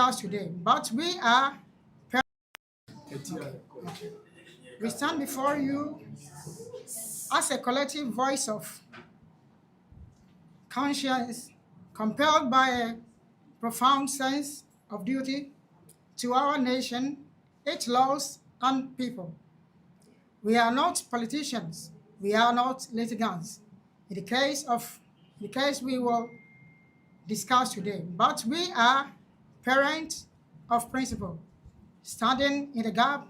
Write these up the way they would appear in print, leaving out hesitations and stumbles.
discuss today, but we are okay. We stand before you as a collective voice of conscience, compelled by a profound sense of duty to our nation, its laws, and people. We are not politicians. We are not litigants. In the case we will discuss today, but we are parents of principle, standing in the gap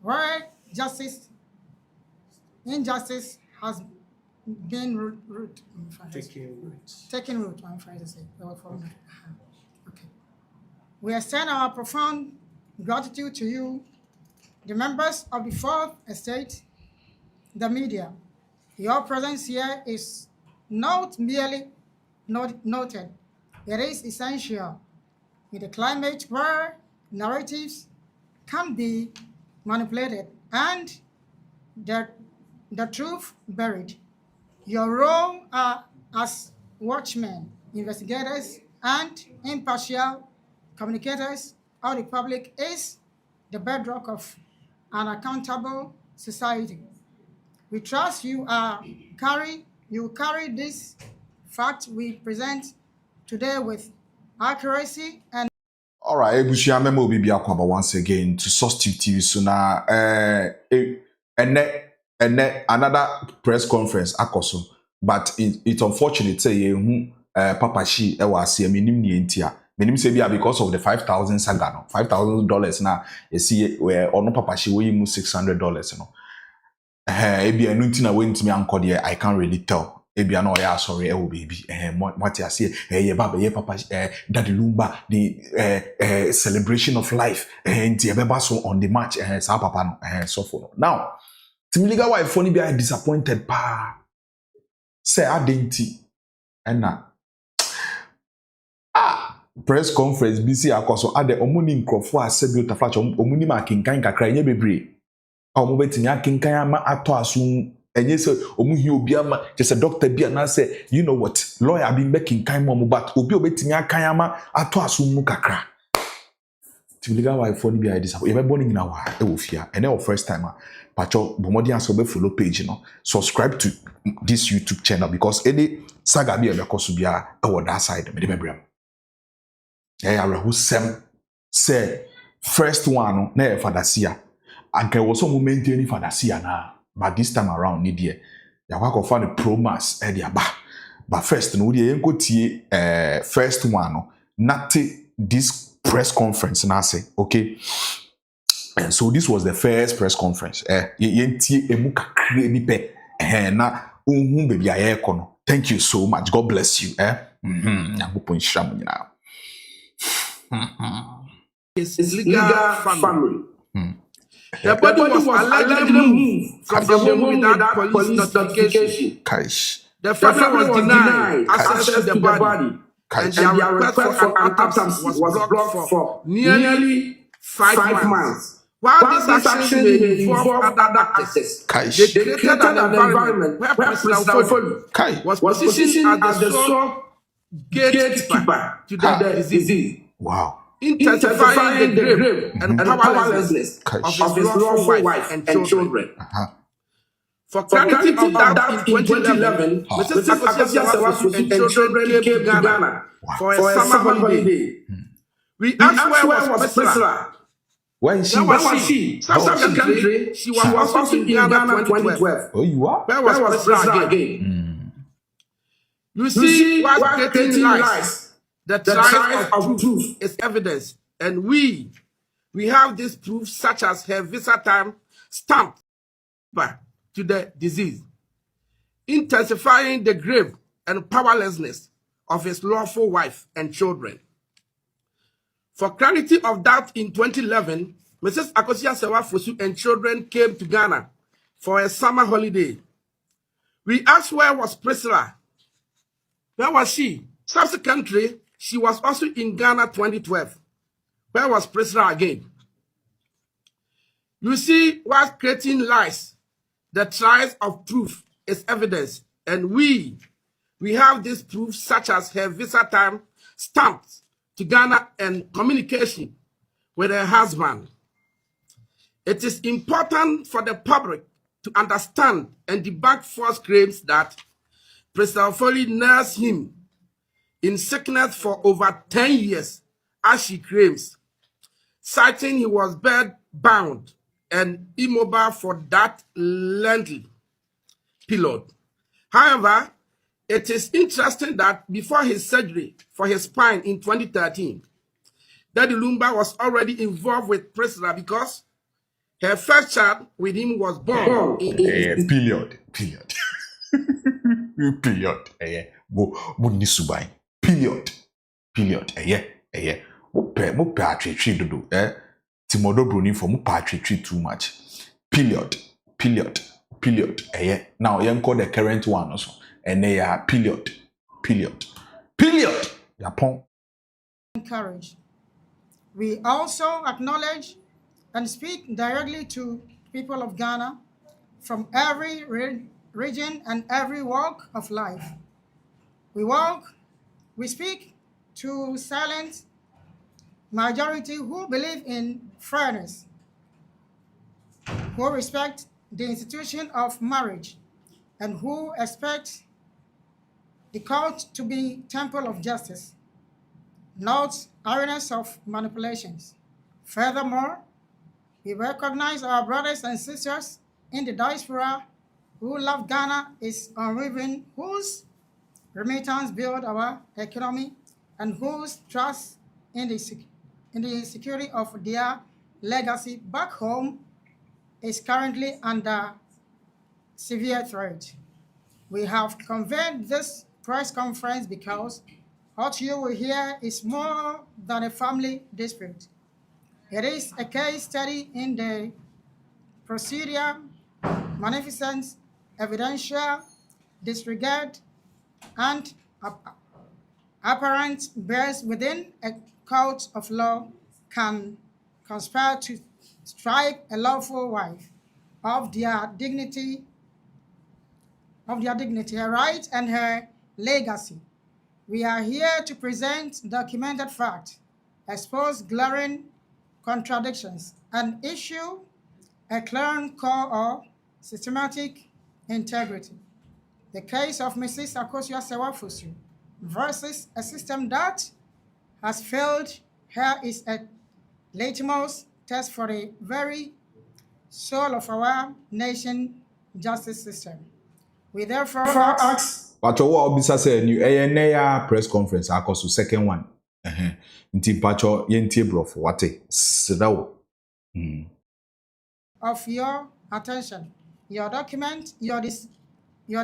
where injustice has been taking root. I'm trying to say. Okay. We extend our profound gratitude to you, the members of the Fourth Estate, the media. Your presence here is not merely noted, it is essential in a climate where narratives can be manipulated and the truth buried. Your role as watchmen, investigators, and impartial communicators of the public is the bedrock of an accountable society. We trust you carry this fact we present today with accuracy and. All right, Ebushia Memo will be once again to SourcetubeTV. So now, and another press conference akoso, but it's unfortunate say Papa Shi was here minim ni entia. Minim say because of the $5,000 saga no $5,000 now. You see where ono Papa Shi we mu $600 no. Ebi enu nti na we ntimi anko de I can't really tell. Ebi ano ya sorry baby. What you say ye baba ye Papa Daddy Lumba the celebration of life nti ebeba so on the match sa papa no so for now. Timiliga wife funny be disappointed pa. Say adenti ena press conference BC akoso ade omuni nkrofo asebi otaflacho omuni ma kinkan kakra nye bebre omo betimi akinkan ama ato aso enye se omu hi obi ama just doctor bi na say you know what lawyer be making kan mo but obi obetimi akan ama ato aso mu kakra. Timiliga wife funny be disappointed. You be born na wa e wo fia ene o first time Pacho bomodi aso be follow page no subscribe to this YouTube channel because any saga bi e be koso bia e wo that side me de bebrem. Who say first one na e fadasia anke wo so mo maintain fadasia na but this time around need there ya kwa kofa the promas e dia ba but first no dey enko tie first one no not this press conference na say okay. And so this was the first press conference. Yenti emu kakre bi pe. Na unhu baby aye kono. Thank you so much. God bless you. Nyagopon sham nyina. His legal family. The body was allegedly moved from the home without police notification. The family was denied access to the body. And their request for an autopsy was blocked for nearly 5 months. While this action may involve other actors, they created an environment where President Ofolu was positioned as the sole gatekeeper to the disease. Wow. Intensifying the grave and powerlessness of his lawful wife and children. For clarity of that, in 2011, Mrs. Akosia and children came to Ghana for a summer holiday. We asked where was Priscilla. Where is she? Where was she? South country. She was also in Ghana 2012. Oh, you are? Where was Priscilla again? You see, while creating lies, the trial of truth is evidence. And we have this proof such as her visa time stamped to the disease, intensifying the grave and powerlessness of his lawful wife and children. For clarity of that, in 2011, Mrs. Akosia Sewafosu and children came to Ghana for a summer holiday. We asked where was Priscilla? Where was she? Subsequently, she was also in Ghana 2012. Where was Priscilla again? You see, while creating lies, the trials of truth is evidence, and we have this proof such as her visa time stamped to Ghana and communication with her husband. It is important for the public to understand and debunk false claims that President Foley nursed him in sickness for over 10 years, as she claims, citing he was bed-bound and immobile for that lengthy period. However, it is interesting that before his surgery for his spine in 2013, Daddy Lumba was already involved with Priscilla because her first child with him was born in Period. Bo ni subai. Period. Mo pe atwetwe dodo. Timodo broni for mo pa atwetwe too much. Period. Now you call the current one also. And they are period. Yapon. Courage. We also acknowledge and speak directly to people of Ghana from every region and every walk of life. We speak to silent majority who believe in fairness, who respect the institution of marriage, and who expect the court to be temple of justice, not arenas of manipulations. Furthermore, we recognize our brothers and sisters in the diaspora who love Ghana is unwavering, whose remittance build our economy, and whose trust in the security of their legacy back home is currently under severe threat. We have convened this press conference because what you will hear is more than a family dispute. It is a case study in the procedure, magnificence, evidential disregard, and apparent bears within a court of law can conspire to strip a lawful wife of their dignity, her right, and her legacy. We are here to present documented fact, expose glaring contradictions, and issue a clear call of systematic integrity. The case of Mrs. Akosua Sewafosu versus a system that has failed her is a litmus test for the very soul of our nation justice system. We therefore ask. Pacho wa obisa say new ya press conference akoso second one. Nti pacho yentie brofo wate. Sidawo. Of your attention, your document, your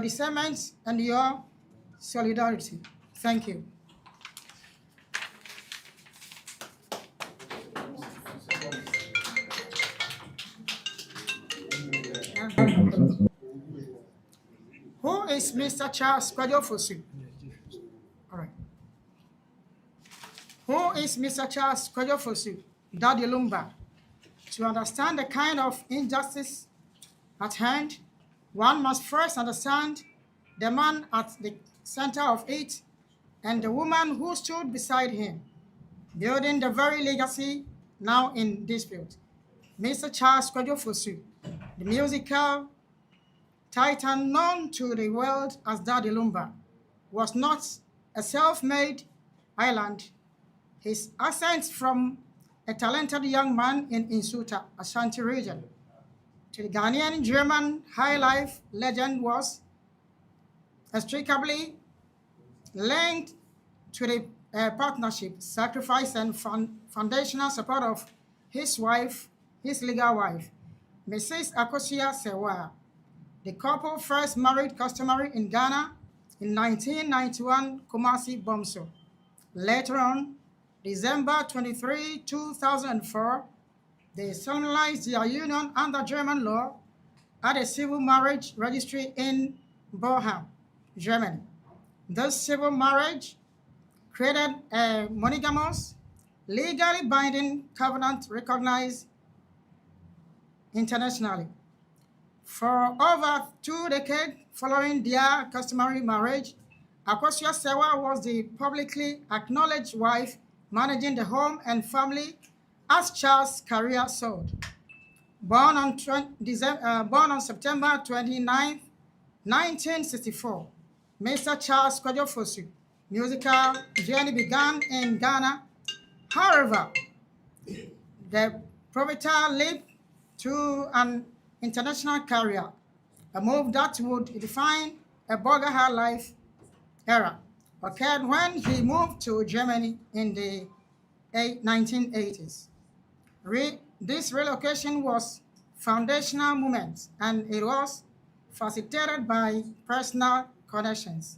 discernment, and your solidarity. Thank you. Who is Mr. Charles Kwajofosu? All right. Who is Mr. Charles Kwajofosu, Daddy Lumba? To understand the kind of injustice at hand, one must first understand the man at the center of it and the woman who stood beside him, building the very legacy now in dispute. Mr. Charles Kwajofosu, the musical titan known to the world as Daddy Lumba, was not a self-made island. His ascent from a talented young man in Insuta, Ashanti region, to the Ghanaian German high life legend was inextricably linked to the partnership, sacrifice, and foundational support of his wife, his legal wife, Mrs. Akosua Sewa. The couple first married customary in Ghana in 1991 Kumasi Bomso. Later on, December 23, 2004, they solemnized their union under German law at a civil marriage registry in Bochum, Germany. This civil marriage created a monogamous, legally binding covenant recognized internationally. For over 2 decades following their customary marriage, Akosua Sewa was the publicly acknowledged wife managing the home and family as Charles' career soared. Born on September 29, 1964, Mr. Charles Kojofosu musical journey began in Ghana. However, the pivotal leap to an international career, a move that would define a Burger life era, occurred when he moved to Germany in the 1980s. This relocation was foundational moment, and it was facilitated by personal connections.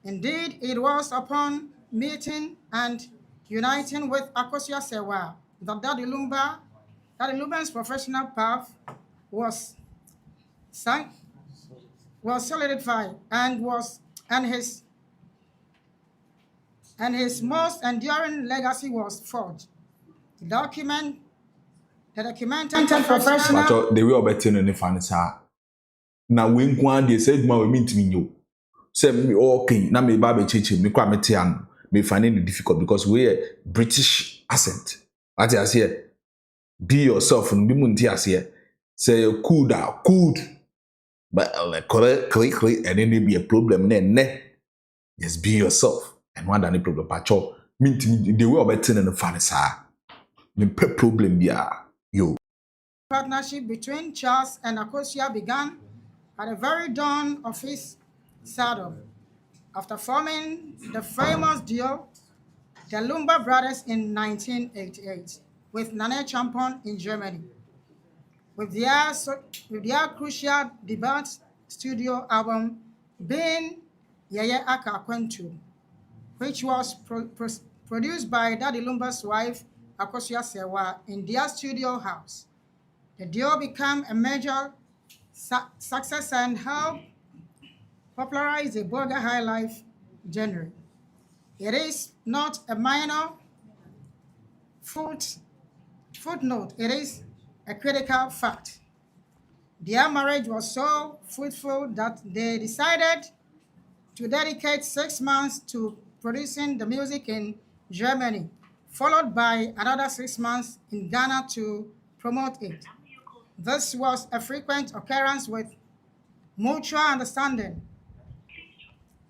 Indeed, it was upon meeting and uniting with Akosua Sewa that Daddy Lumba's professional path was sank, was solidified and his most enduring legacy was forged. The documented professional. But the way obeti no ne fa ne saa. Na we nko an de say dwuma we mintimi nyo. Say me okay na me ba be cheche me kwa mete an me finding it difficult because we a British accent. What you say? Be yourself and be munti ase. Say you cool da cool. But correct click and then there be a problem ne. Just be yourself and one any problem pacho. Mintimi the way obeti no ne fa ne saa. Me pe problem bia yo. Partnership between Charles and Akosua began at the very dawn of his stardom. After forming the famous duo, the Lumba Brothers in 1988, with Nane Champon in Germany, with their crucial debut studio album being Yeye Aka Kwentu, which was produced by Daddy Lumba's wife, Akosua Sewa, in their studio house. The duo became a major success and helped popularize the Burger High Life genre. It is not a minor footnote, it is a critical fact. Their marriage was so fruitful that they decided to dedicate 6 months to producing the music in Germany, followed by another 6 months in Ghana to promote it. This was a frequent occurrence with mutual understanding.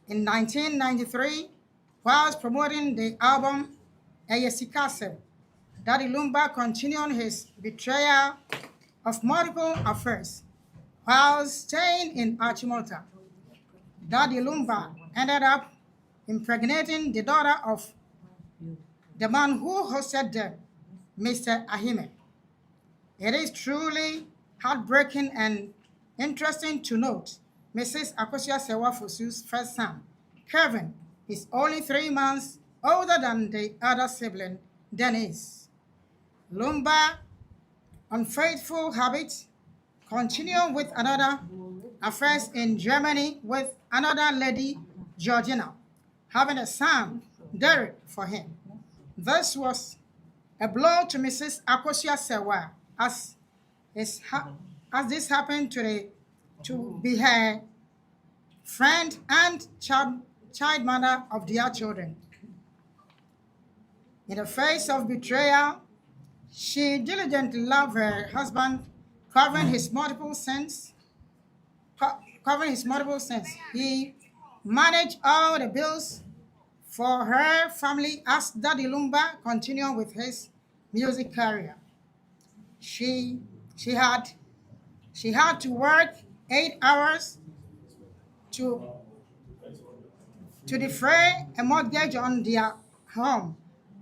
In 1993, whilst promoting the album Eyesikasem, Daddy Lumba continued his betrayal of multiple affairs while staying in Achimota. Daddy Lumba ended up impregnating the daughter of the man who hosted them, Mr. Ahime. It is truly heartbreaking and interesting to note Mrs. Akosua Sewa Fosu's first son, Kevin, is only 3 months older than the other sibling, Dennis. Lumba, unfaithful habits, continued with another affairs in Germany with another lady, Georgina, having a son, Derek, for him. This was a blow to Mrs. Akosua Sewa, as this happened to be her friend and child mother of their children. In the face of betrayal, she diligently loved her husband, covering his multiple sins. He managed all the bills for her family as Daddy Lumba continued with his music career. She had to work 8 hours to defray a mortgage on their home,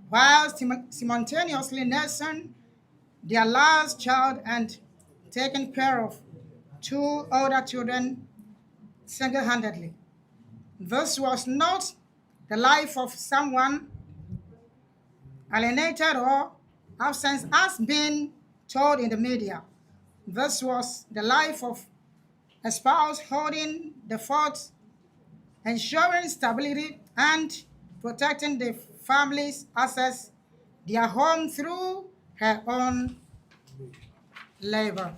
while simultaneously nursing their last child and taking care of 2 older children single-handedly. This was not the life of someone alienated or absent as being told in the media. This was the life of a spouse holding the fort, ensuring stability and protecting the family's assets, their home through her own labor.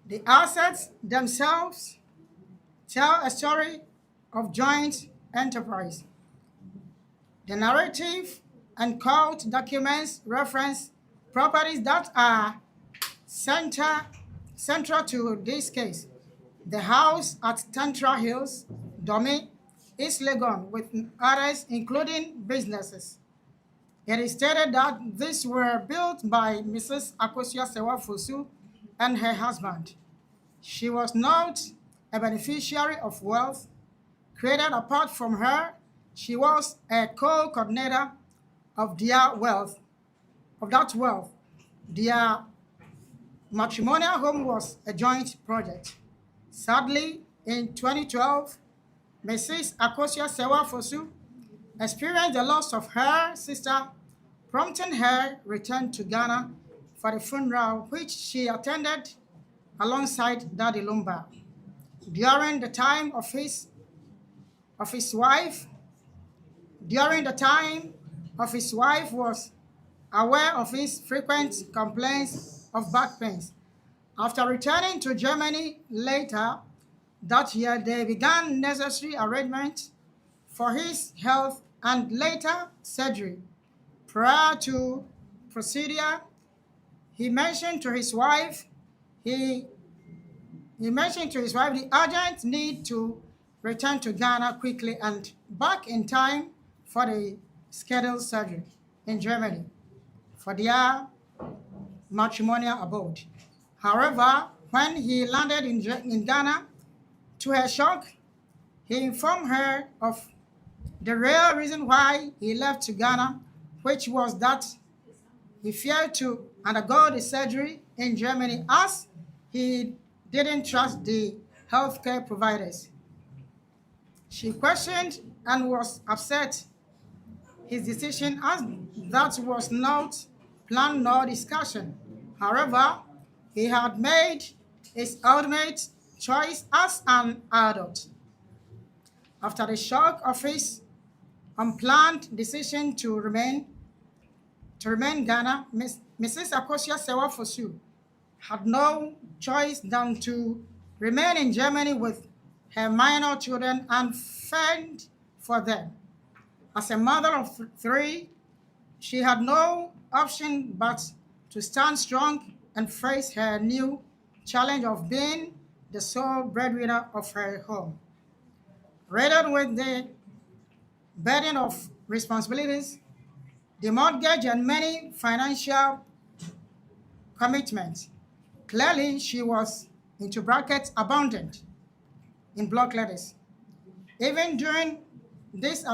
The assets themselves tell a story of joint enterprise. The narrative and court documents reference properties that are central to this case. The house at Tantra Hills, Dome, East Legon, with others, including businesses. It is stated that these were built by Mrs. Akosua Sewa Fosu and her husband. She was not a beneficiary of wealth created apart from her. She was a co-coordinator of their wealth, of that wealth. Their matrimonial home was a joint project. Sadly, in 2012, Mrs. Akosua Sewa Fosu experienced the loss of her sister, prompting her return to Ghana for the funeral, which she attended alongside Daddy Lumba. During the time of his wife was aware of his frequent complaints of back pains. After returning to Germany later that year, they began necessary arrangements for his health and later surgery. Prior to procedure, he mentioned to his wife the urgent need to return to Ghana quickly and back in time for the scheduled surgery in Germany for their matrimonial abode. However, when he landed in Ghana, to her shock, he informed her of the real reason why he left to Ghana, which was that he feared to undergo the surgery in Germany as he didn't trust the healthcare providers. She questioned and was upset his decision as that was not planned nor discussion. However, he had made his ultimate choice as an adult. After the shock of his unplanned decision to remain Ghana, Mrs. Akosua Sewa Fosu had no choice than to remain in Germany with her minor children and fend for them. As a mother of three, she had no option but to stand strong and face her new challenge of being the sole breadwinner of her home. Riddled with the burden of responsibilities, the mortgage, and many financial commitments, clearly she was, into brackets, abundant in block letters. Even during this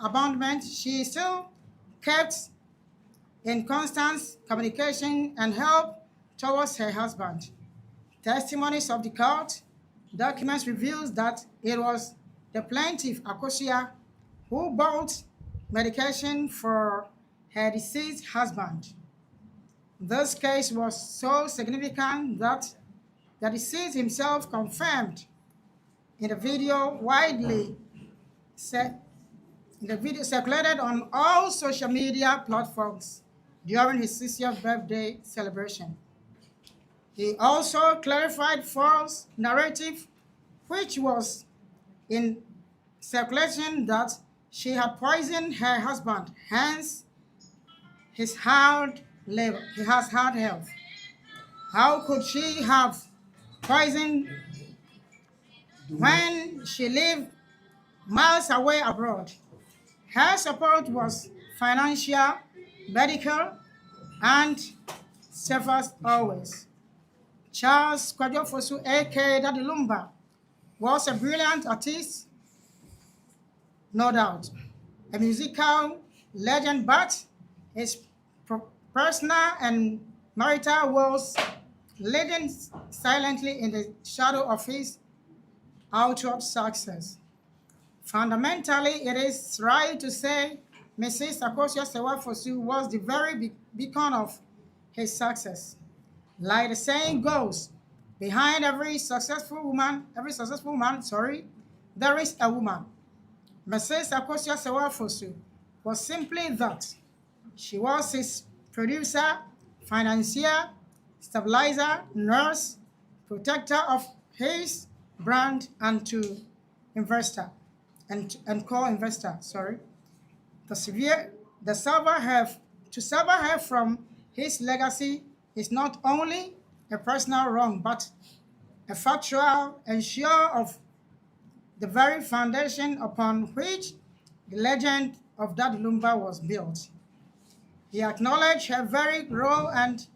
abandonment, she still kept in constant communication and help towards her husband. Testimonies of the court documents reveals that it was the plaintiff, Akosua, who bought medication for her deceased husband. This case was so significant that the deceased himself confirmed in the video circulated on all social media platforms during his 60th birthday celebration. He also clarified false narrative which was in circulation that she had poisoned her husband, hence he has hard health. How could she have poisoned when she lived miles away abroad? Her support was financial, medical, and safest always. Charles Kwadwo Fosu, aka Daddy Lumba, was a brilliant artist, no doubt, a musical legend, but his personal and marital woes leading silently in the shadow of his outward success. Fundamentally, it is right to say Mrs. Akosua Sewa Fosu was the very beacon of his success. Like the saying goes, behind every successful woman, there is a woman. Mrs. Akosua Sewa Fosu was simply that. She was his producer, financier, stabilizer, nurse, protector of his brand and to investor and co-investor, sorry. To sever her from his legacy is not only a personal wrong, but a factual ensure of the very foundation upon which the legend of Daddy Lumba was built. He acknowledged her very role and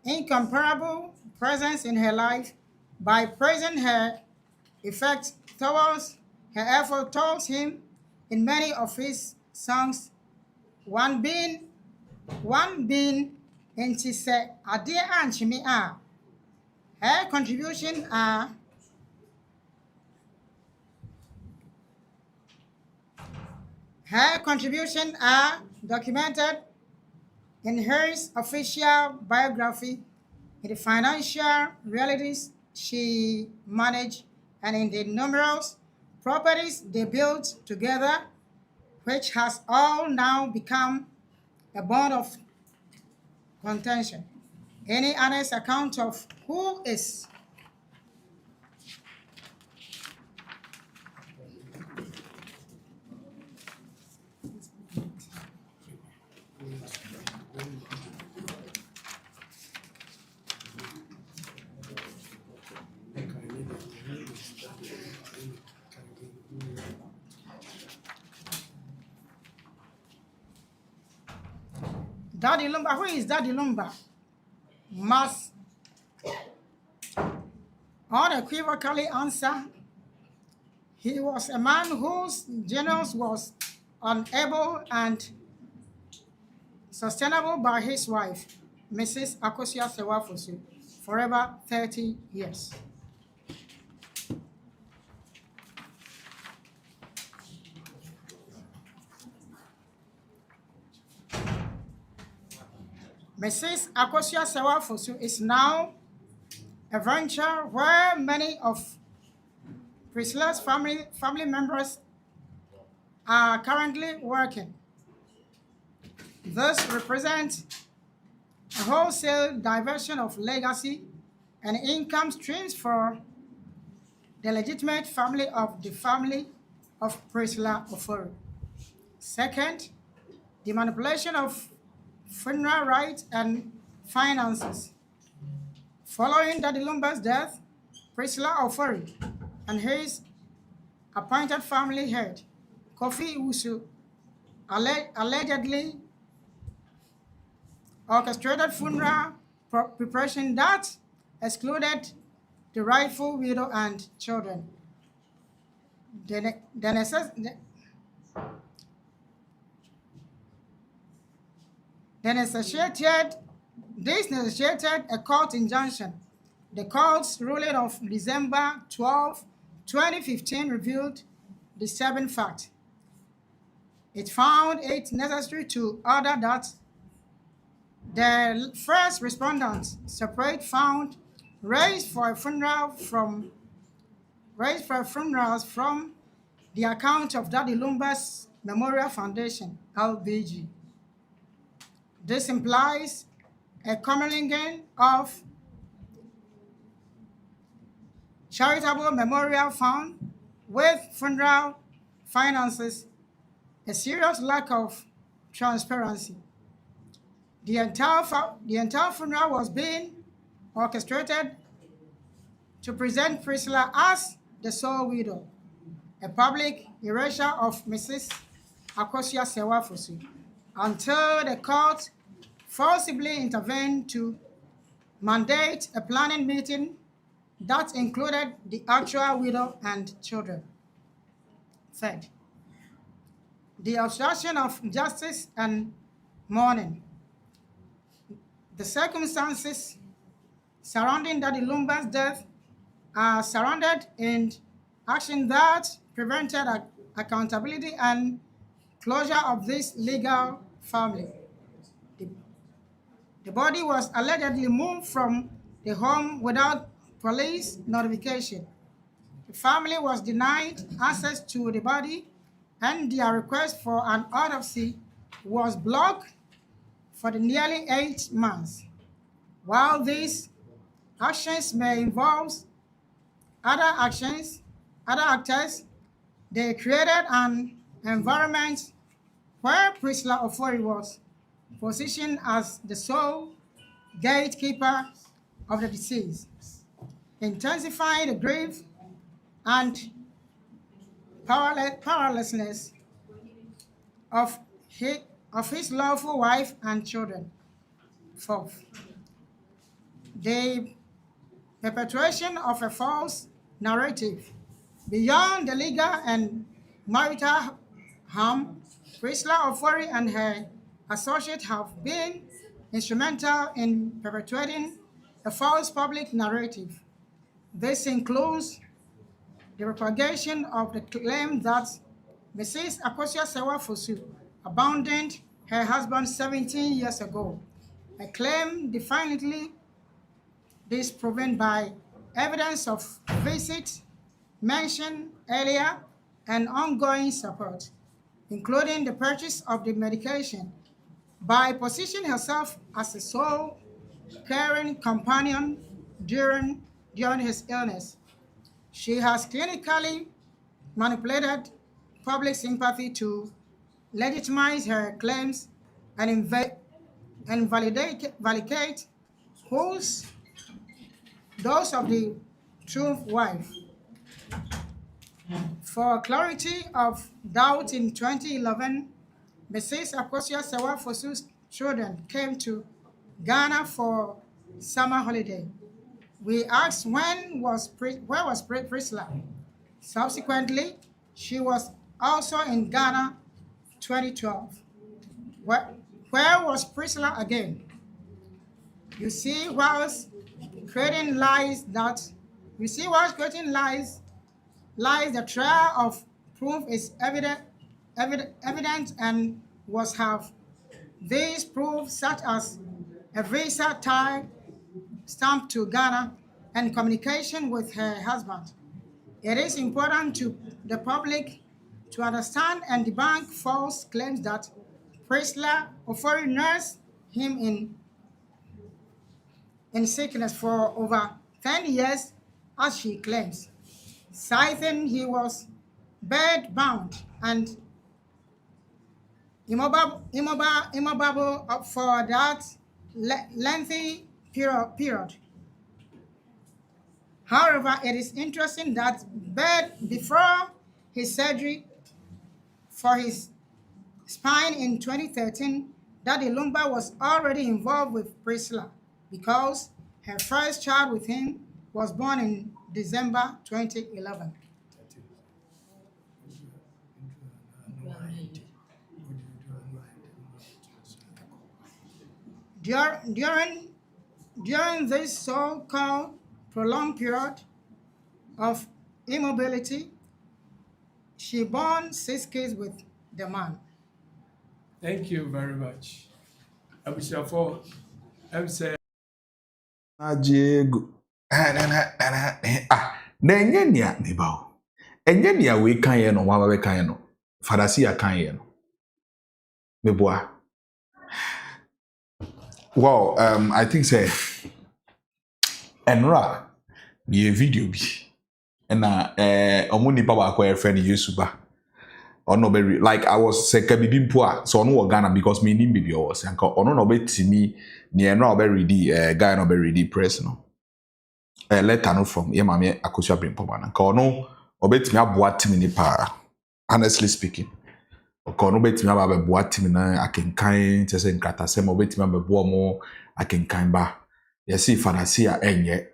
incomparable presence in her life by praising her effect towards her effort towards him in many of his songs, one being Enti Se Ade Anchimi A. Her contribution are documented in her official biography, in the financial realities she managed, and in the numerous properties they built together, which has all now become a bone of contention. Any honest account of who is Daddy Lumba? Who is Daddy Lumba? Must unequivocally answer, he was a man whose genius was unable and sustainable by his wife, Mrs. Akosia Sewafosu, forever 30 years. Mrs. Akosia Sewafosu is now a venture where many of Priscilla's family members are currently working. This represents a wholesale diversion of legacy and income streams for the legitimate family of Priscilla Ofori. Second, the manipulation of funeral rites and finances. Following Daddy Lumba's death, Priscilla Ofori and his appointed family head, Kofi Usu, allegedly orchestrated funeral preparation that excluded the rightful widow and children. This necessitated a court injunction. The court's ruling of December 12, 2015 revealed the disturbing fact. It found it necessary to order that the first respondents' separate fund raised for funerals from the account of Daddy Lumba's Memorial Foundation, LBG. This implies a commingling of charitable memorial fund with funeral finances, a serious lack of transparency. The entire funeral was being orchestrated to present Priscilla as the sole widow, a public erasure of Mrs. Akosia Sewafosu, until the court forcibly intervened to mandate a planning meeting that included the actual widow and children. Third, the obstruction of justice and mourning. The circumstances surrounding Daddy Lumba's death are surrounded in action that prevented accountability and closure of this legal family. The body was allegedly moved from the home without police notification. The family was denied access to the body, and their request for an autopsy was blocked for the nearly 8 months. While these actions may involve other actors. They created an environment where Priscilla Ofori was positioned as the sole gatekeeper of the deceased, intensifying the grief and powerlessness of his lawful wife and children. Fourth, the perpetuation of a false narrative beyond the legal and marital harm. Priscilla Ofori and her associates have been instrumental in perpetuating a false public narrative. This includes the propagation of the claim that Mrs. Akosua Sewa Fosu abandoned her husband 17 years ago, a claim definitely disproven by evidence of visit mentioned earlier and ongoing support, including the purchase of the medication, by positioning herself as a sole caring companion during his illness. She has clinically manipulated public sympathy to legitimize her claims and validate those of the true wife. For clarity of doubt, in 2011, Mrs. Akosua Sewa Fosu's children came to Ghana for summer holiday. We asked where was Priscilla. Subsequently, she was also in Ghana 2012. Where was Priscilla again? You see, whilst creating lies, the trail of proof is evident and was have these proofs, such as a visa type stamped to Ghana and communication with her husband. It is important to the public to understand and debunk false claims that Priscilla Ofori nursed him in sickness for over 10 years, as she claims, citing he was bed-bound and immobile for that lengthy period. However, it is interesting that before his surgery for his spine in 2013, Daddy Lumba was already involved with Priscilla because her first child with him was born in December 2011. During this so-called prolonged period of immobility, she bore 6 kids with the man. Thank you very much. Abusiafo, say Ajego. Na enye nia ne ba o. Enye nia we kan ye no wa we kan ye no. Fadasi ya kan ye no. Meboa. Well, I think say enra be video bi. Na omo nipa ba kwa friend Yesuba. Ono be like I was seka bibi mpo a so ono wo Ghana because me ni bibi o was anka ono no betimi ne enra obe ready guy no be ready press no. Letter no from ye mama Akosua Brimpoma na ka ono obetimi aboa timi ni pa, honestly speaking. Ka ono betimi aboa timi na akenkan tese nkrata se mo betimi aboa mo akenkan ba. Ye see fantasy a enye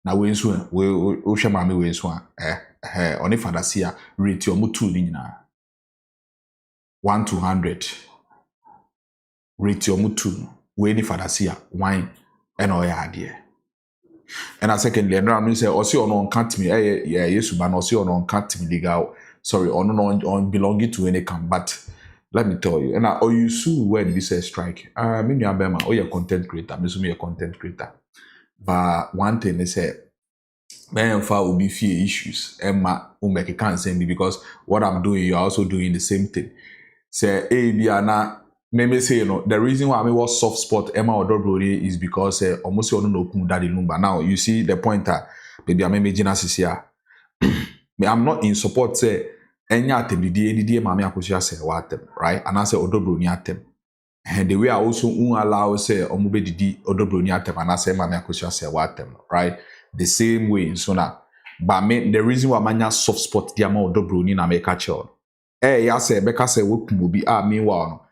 na we nso we hwe mama we nso a oni fantasy a rate omo 2 ni nyina 1 to 100 rate omo 2 we ni fantasy a 1 and o ya ade. And secondly, and I say, or see on can't me, yes, man, or see on can't me legal, sorry, on belonging to any camp. But let me tell you, and or you sue when this a strike. Maybe I'm Bema, or you're content creator, me a content creator. But one thing they say, man, far will be few issues, and my make can't send me because what I'm doing, you're also doing the same thing. Say, A, B, me say, the reason why I was soft spot Emma Odobroni is because almost you no kun daddy lumba. Now you see the point that maybe I'm imagine as here. I'm not in support say any atem the mami akosia say watem, right? And I say Odobroni atem. And the way I also allow say omube didi Odobroni atem and I say mami akosia say watem, right? The same way so now. But me the reason why manya soft spot the ama Odobroni na make catch on. Ya say beka say wo kumobi meanwhile.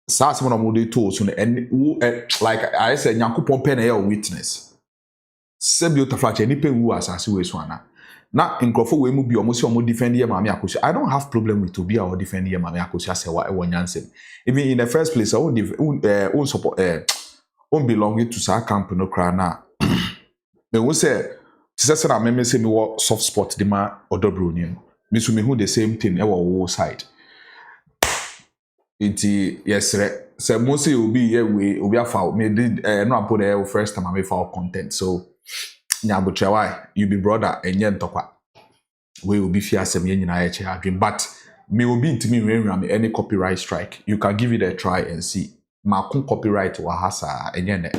Start some of the tools and like I said, Yankupon pen a witness. Sebio Taflache, any pen who as I see Swana. Now, in Crawford, we will be almost more defend your mammy Akusha. I don't have problem with to be our defend your mammy Akusha, say what I want Yansen. Even in the first place, I won't support, won't belong to Sa Camp no crana. They will say, Sister, I may say me what soft spot the ma or Dobrunian. Miss me who the same thing, our whole side. Iti yes sir mostly will be here we have found me did no put the first time I made found content so nyabucha why you be brother and yen tokwa we will be fear some yen na dream but me will be to me when any copyright strike you can give it a try and see ma kun copyright wa hasa enye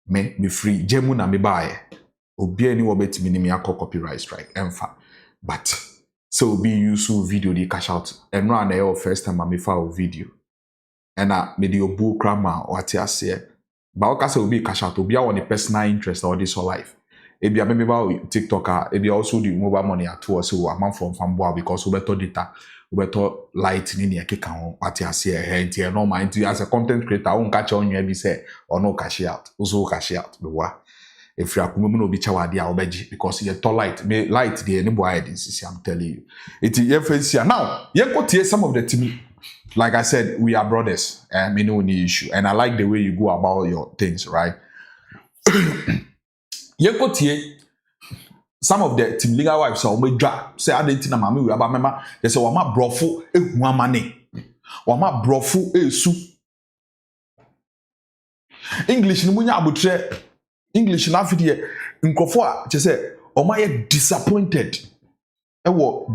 me free jemu na me buy obi ani wo betimi ni me akọ copyright strike emfa but so be useful video the cash out and run the first time I file video and me the book grammar what I say but okay will be cash out will be on the personal interest or this whole life if you maybe about TikToker if you also do mobile money at all so I'm from Famboa because we better data we better light in the account what I say and no mind as a content creator I won't catch on you every say or no cash out also cash out the what if you are coming no be chawadi obeji because you tall light me light the any boy this I'm telling you it is now you go to some of the team like I said we are brothers and me no any issue and I like the way you go about your things right you go to some of the team legal wives so we drop say I didn't know mama we about mama they say wama brofo ehumane wama brofo esu English ni munya abutre English na fidie nkofo a che say omaye disappointed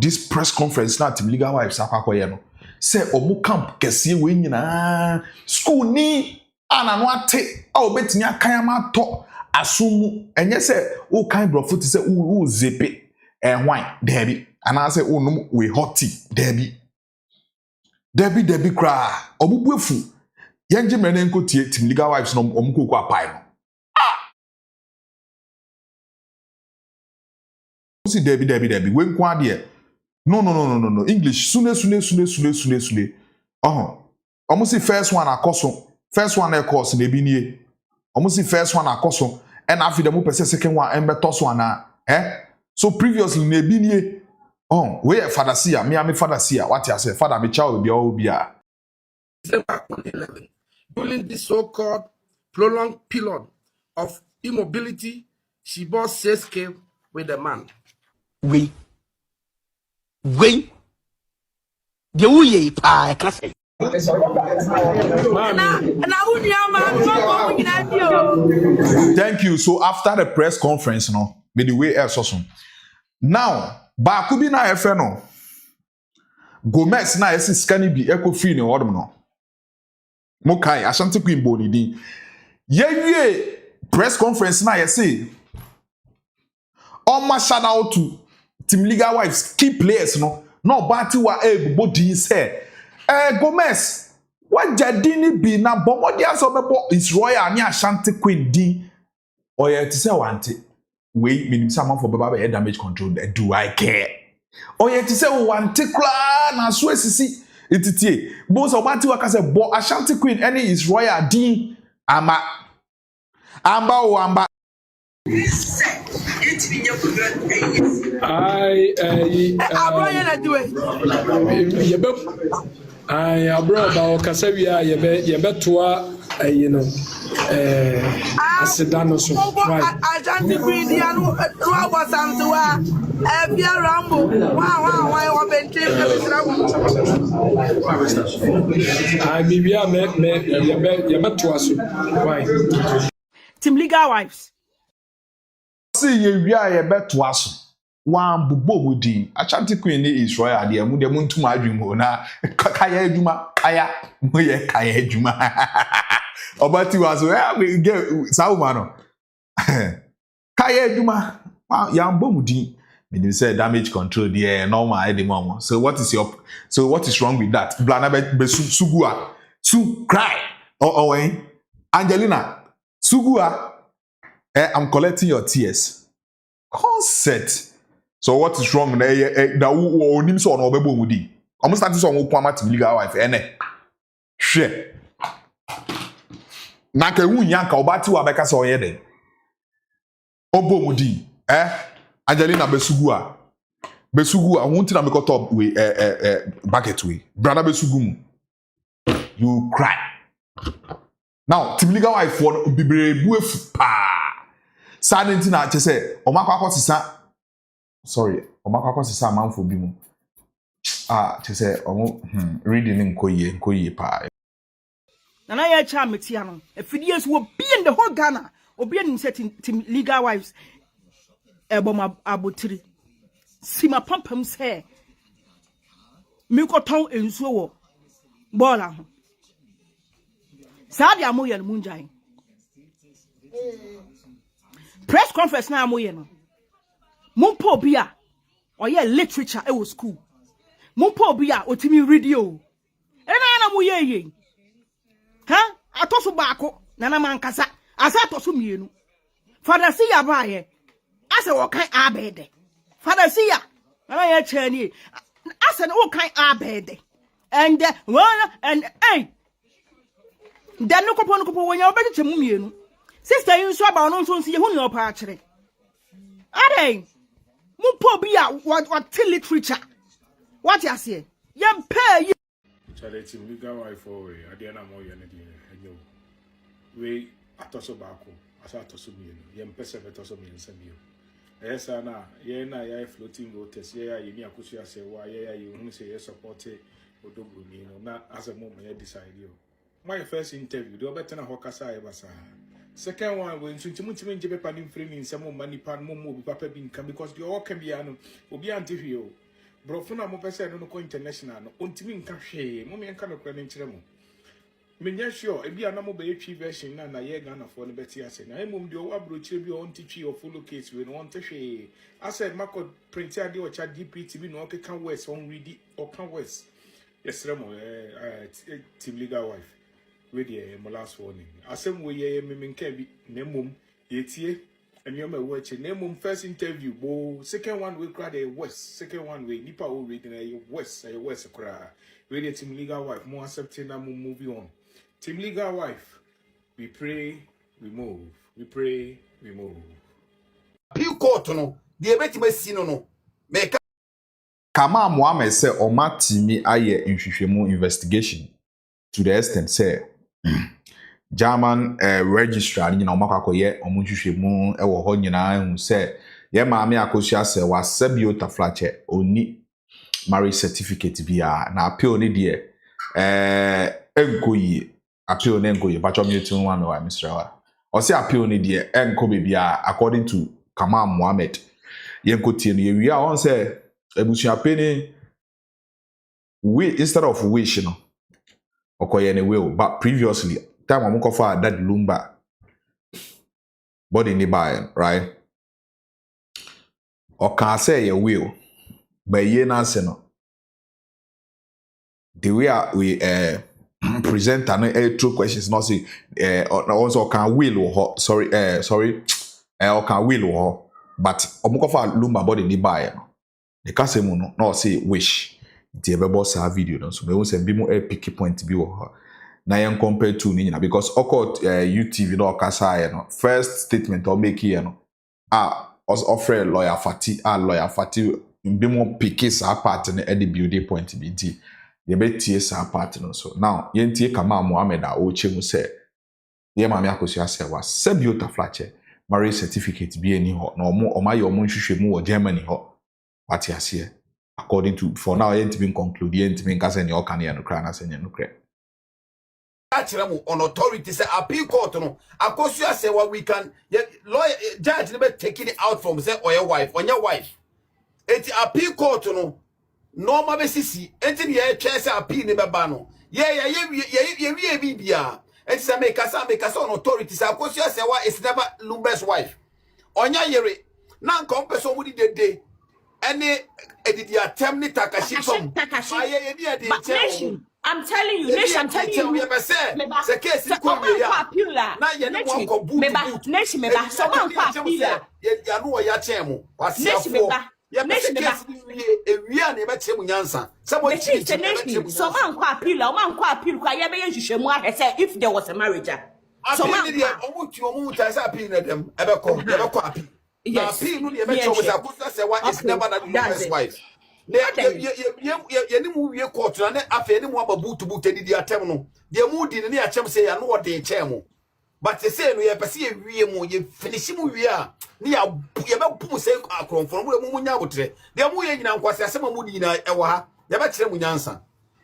this press conference na team legal wives akwakoye no say omu camp kese we nyina school ni anano ate a obetimi akan ama to asumu enye say o kan brofo ti say o zepe wine debi ana say o num we hot tea debi kra obubuefu yenje mene nko tie team legal wives no omukoko apai no see Debbie. When quadie. No. English. Sune. Almost the first one akoso. First one a course in the almost the first one akoso. And after the move second one and betos one So previously nebini. Where father see me and father see what I say. Father me child will be all be December 2011. During this so-called prolonged period of immobility, she bought 6K with a man. We the uye pa kase Thank you. So after the press conference no me the way else also now ba kubi na efe no Gomez na esi scanning bi eco free ne wodom no Mokai Ashanti Queen Boni din ye press conference na yesi my shout out to team legal wives key players no bati wa body say Gomez what jadini bi na bomodi aso bebo is royal ni Ashanti Queen din oye ti say wante we minim sama for baba be damage control do I care oye ti say wante kra na so esisi ititie bo so bati wa ka say bo Ashanti Queen any is royal din amba I brought about Casavia, Yebetoa, Asedano. I can't agree the was Abia Rambo. Wow, I maybe I met Yebetoa. Why? Team legal wives. See you, we are a bet to us. wan bubo mudi Ashanti Queen ni Israel de mu de muntu ma adwum na kaya adwuma kaya mo ye kaya adwuma obati was we get sauma no kaya adwuma ya mbomudi meaning say damage control there normal the mom so what is wrong with that blana be sugua su cry oh Angelina sugua I'm collecting your tears concert so what is wrong that onim so no obebo mudi almost start so won kwama team legal wife ene hwe na ka wu nyanka obati wa beka so yeden obo mudi Angelina besugu a won't na make top we bucket we brother besugu mu you cry now team legal wife for bibre buefu pa sadenti na che say omakwa sisa sorry omakwa sisa manfo bi mu che say omo reading nkoye pa Nana ya cha metia no afidie so be in the whole Ghana obi anim set team legal wives eboma abotiri sima pampam se mi ko ton ensuo wo bola ho saadi amoye no munjan press conference na amoye no mumpo obi a oye literature e wo school mumpo obi a otimi radio na moye ye ha atoso baako nana mankasa asa atoso mienu father see ya baaye asa wo kan abede father see ya nana ye chani asa wo kan abede and hey dan no kopo wonya obedi chemu mienu sister yin so aba ono nso nsi ye hu ni opa akere ade mumpo bi a what literature what you say yem pay charity legal wife for ade na mo ye ne de enyo we atoso baako asa atoso mienu yem pese betoso miensa bio esa na ye floating voters ye ni akosu ase wa ye hu se ye support odogbo ni no na asa mo me decide yo my first interview do better na hokasa e basa second one when ntimi nje paper ni free ni nsemo manipa mo bi papa bi nka because the all can be anu obi antifi o brofo na mo pese no ko international no ontimi nka hwe mo me nka no kra ni nkire mo menya sure ebi anamo be twi version na ye Ghana for no beti ase na emom de o abrochire bi o ntitwi o follow case we no want hwe I said mako print ade o cha DPT bi no okeka west on read o kan west yes remo team legal wife we dey my last warning asem we ye memenka bi na emom yetie enioma e wo eche na emom first interview bo second one we cry the west second one we nipa o read na west cry we dey team legal wife mo accepting na mo move on. Team legal wife, we pray, we move. We pray, we move. Appeal court no, the ebeti si no. Make Kama Mohammed say Oma timi aye nhwehwemu investigation to the extent say German registrar nyina omakwakoye omo nhwehwemu e wo ho nyina hu say ye maame akosua say wasabio taflache oni marriage certificate bia na appeal ni de enkoyi appeal ne enkoyi bacho meeting one wa Mr. O say appeal ni de enko bia according to Kamal Mohammed yenkotie no ye wi a on say ebusia peni we instead of wish no okoye ne will but previously time amko for that lumba body ni buy right o can say ye will but ye na say no the way we present an true questions not say also can will or sorry or can will or but omko for lumba body ni buy no the kasemu no say wish the ebebo sa video no so me won say bi mo pick point bi wo na yen compare to ni na because okot UTV no kasa no first statement or make here no offer lawyer Fati bi mo pick sa part na at the building point bi di ye betie sa part no so now yen tie Kamal Mohammed a o chemu say ye ma me akosu ase wa sabiota flache marriage certificate bi eni ho na omaye omo nhwehwemu wo Germany ho what you see according to for now yet been conclude yet been kase ne okane no kra na se no kra achiramu on authority say appeal court no akosu say what we can lawyer judge never taking it out from say or your wife on your wife enti appeal court no normal besisi enti ne ye twa se appeal ne beba no ye bibia enti say make us on authorities akosia say wa is never Lumba's wife onya yere na nka ompeso mu di dede ene edidi atem ni takashifom aye ni ade che I'm telling you, Nation, I'm telling you. The case is popular. Now you know what go boot. Nation, meba. So man popular. You know what you chemo. What's your for? You case we are never chemo nyansa. Somebody nation. So man popular. Man popular. Kwa yebe yenjushemu ahe say if there was a marriage. So man omu tasa appeal na dem. Ebeko appeal. Yes. Appeal no ebe chomo sa kusa say what is never that man's wife. Ye ni mu wie court na afa ni mu ababutu di atem no de mu di ne achem say ya no wode chemo but say no ye pese ye wie mu ye finish mu wie a ne ya be pum say akronfo mu nya botre de mu ye nyina nkwase asem mu di na ewo ha ye be kire mu nyansa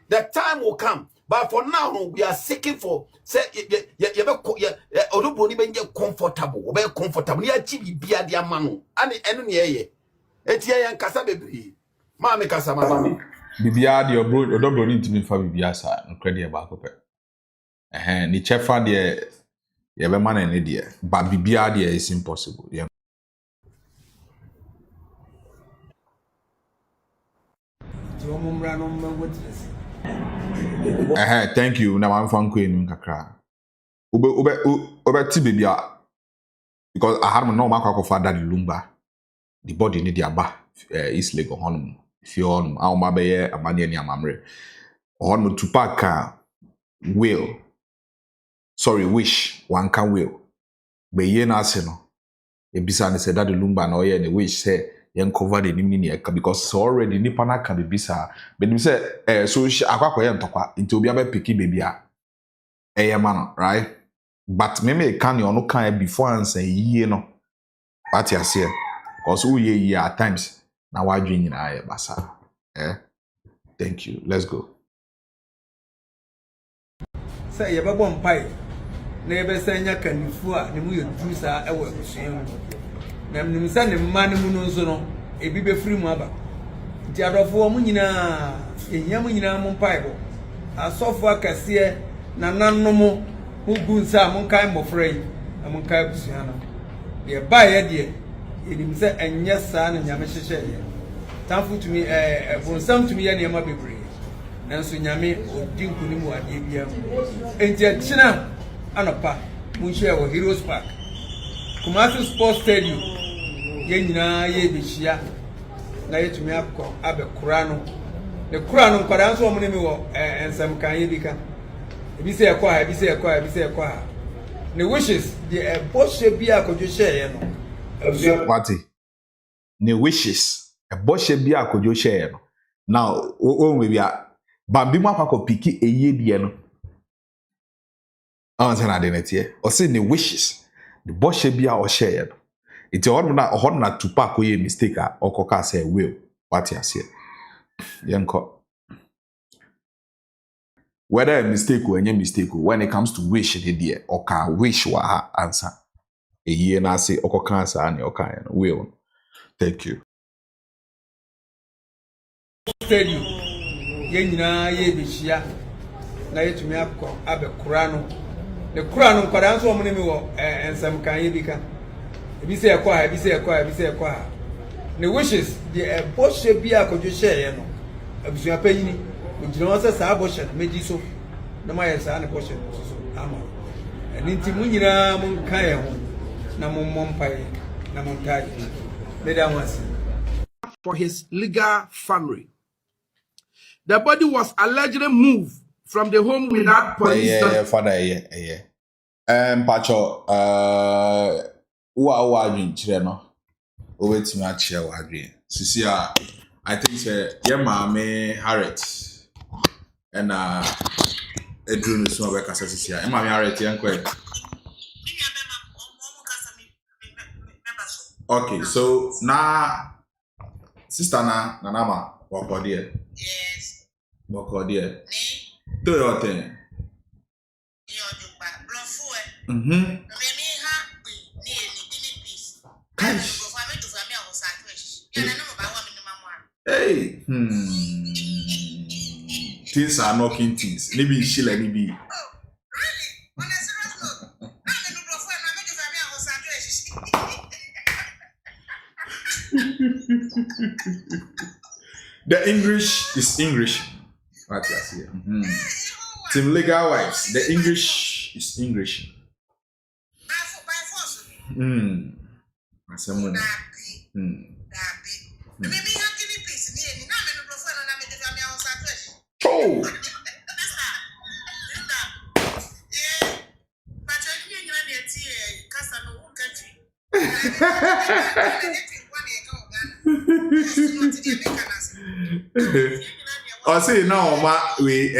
the time will come but for now no, we are seeking for say ye be odobro ni be comfortable be comfortable ne ya chi bibia de ama no ane eno ne ye etie ye nkasa bebri Mami kasama mami. Bibia de odobro ni ntimi fa bibia sa no credit ba ko pe. Ni chefa de ye be man ne de ba bibia de is impossible. Yeah. Thank you. Na man fan ko enu kakra. Ube ti bibia because I had no makwa ko fa daddy lumba. The body ni dia ba East Lagos honum. If you on our baye amani ni amamre on tupaka will wish one can will be ye na ase no e bisa ne said that the lumba na oye ne wish say yen cover the nimi ni eka because already nipa na ka be bisa be nim say so akwa ye ntokwa nti obi aba piki baby a eye man right but me can you no kan before answer ye no what you say because we ye at times na wadwe nyina ya basa thank you let's go say ye bebo mpai na ebe say nya kanifu a ne mu ye dusa ewo ebusuan na nim say ne mma ne mu no nso no ebi be firi mu aba ti adofo mu nyina ehia mu nyina mu mpai bo asofo akase na nannom ugu nsa mu kan mofrei mu kan ebusuan no ye ba ye de enim say enye saa na nyame hyehye ye tanfu tumi bonsam tumi ye ne ma bebre nanso nyame odi nkuni mu ade bia enti akina anopa mu hye wo Heroes Park Kumasi Sports Stadium ye nyina ye behia na ye tumi akọ abekura no ne kura no kwada nso mo ne mi wo ensam kan ye bika ebi se ekọ ha ne wishes the boshe bia akojo hye no Wati ne wishes a boshe bia akojo hye no now we be bambi mu akọ piki eye die no answer na de netie o say ne wishes the boshe bia o hye no iti on na tupa ko ye mistake a okoka say will what you say yenko whether a mistake or any mistake when it comes to wish the dear or can wish wa ha answer a year na say okoka answer and oka will thank you stadium ye nyina ye behia na ye tumi akọ abekura no ne kura no kwada nso mo ne mi wo ensam kan ye bika ebi se ekọ ha ne wishes the boshe bia akojo hye no abusua panyini ojina won se saa boshe meji so na ma ye saa ne boshe so ama eni nti mu nyina mu kan ye ho na mu mompai na mu tai meda wansi for his legal family. The body was allegedly moved from the home without police. Father, Pacho, wa adwin kire no. O wetimi a kire wa adwin. Sisi a I think ye maame Harriet and edru no so be kasa sisi a. Ye maame Harriet yankwe. Okay, so na sister na nama wakodi. Yes. Wakodi. Do your thing. Hey. Things are knocking things. Maybe Sheila, maybe. Oh, really? On a serious note, I'm a new friend. I'm making family house address. The English is English. What you see? Team legal wives. The English is English. By force. Someone. Maybe you have given peace. I'm a new friend. I'm making family house address. Oh. I say now, we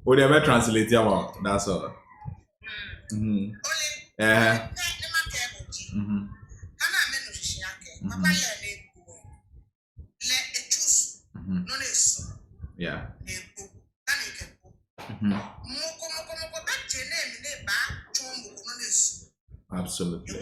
oh, they may translate ya. That's all. Yeah. Absolutely.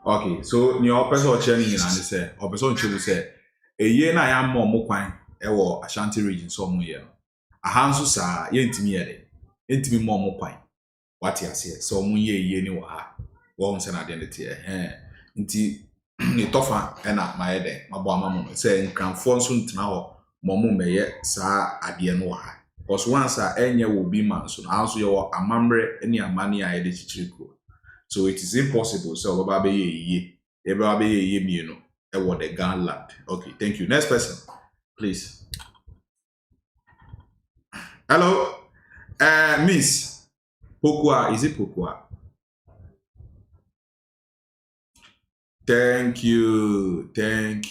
Okay, so your person training in and say, or person should say, a year na I am more quine, Ashanti region, so more year. A hands sa yentimi more quine. What you say, so moon ye ni wa once an identity, inti ni tofa ena my head, my bomb say, can phone soon now, momu may sa adien wa. Because once any will be man, so also your amambre any money I edited. So it is impossible. So baby ye you know what the gun land. Okay, thank you. Next person, please. Hello, Miss Pokua. Is it Pokua? Thank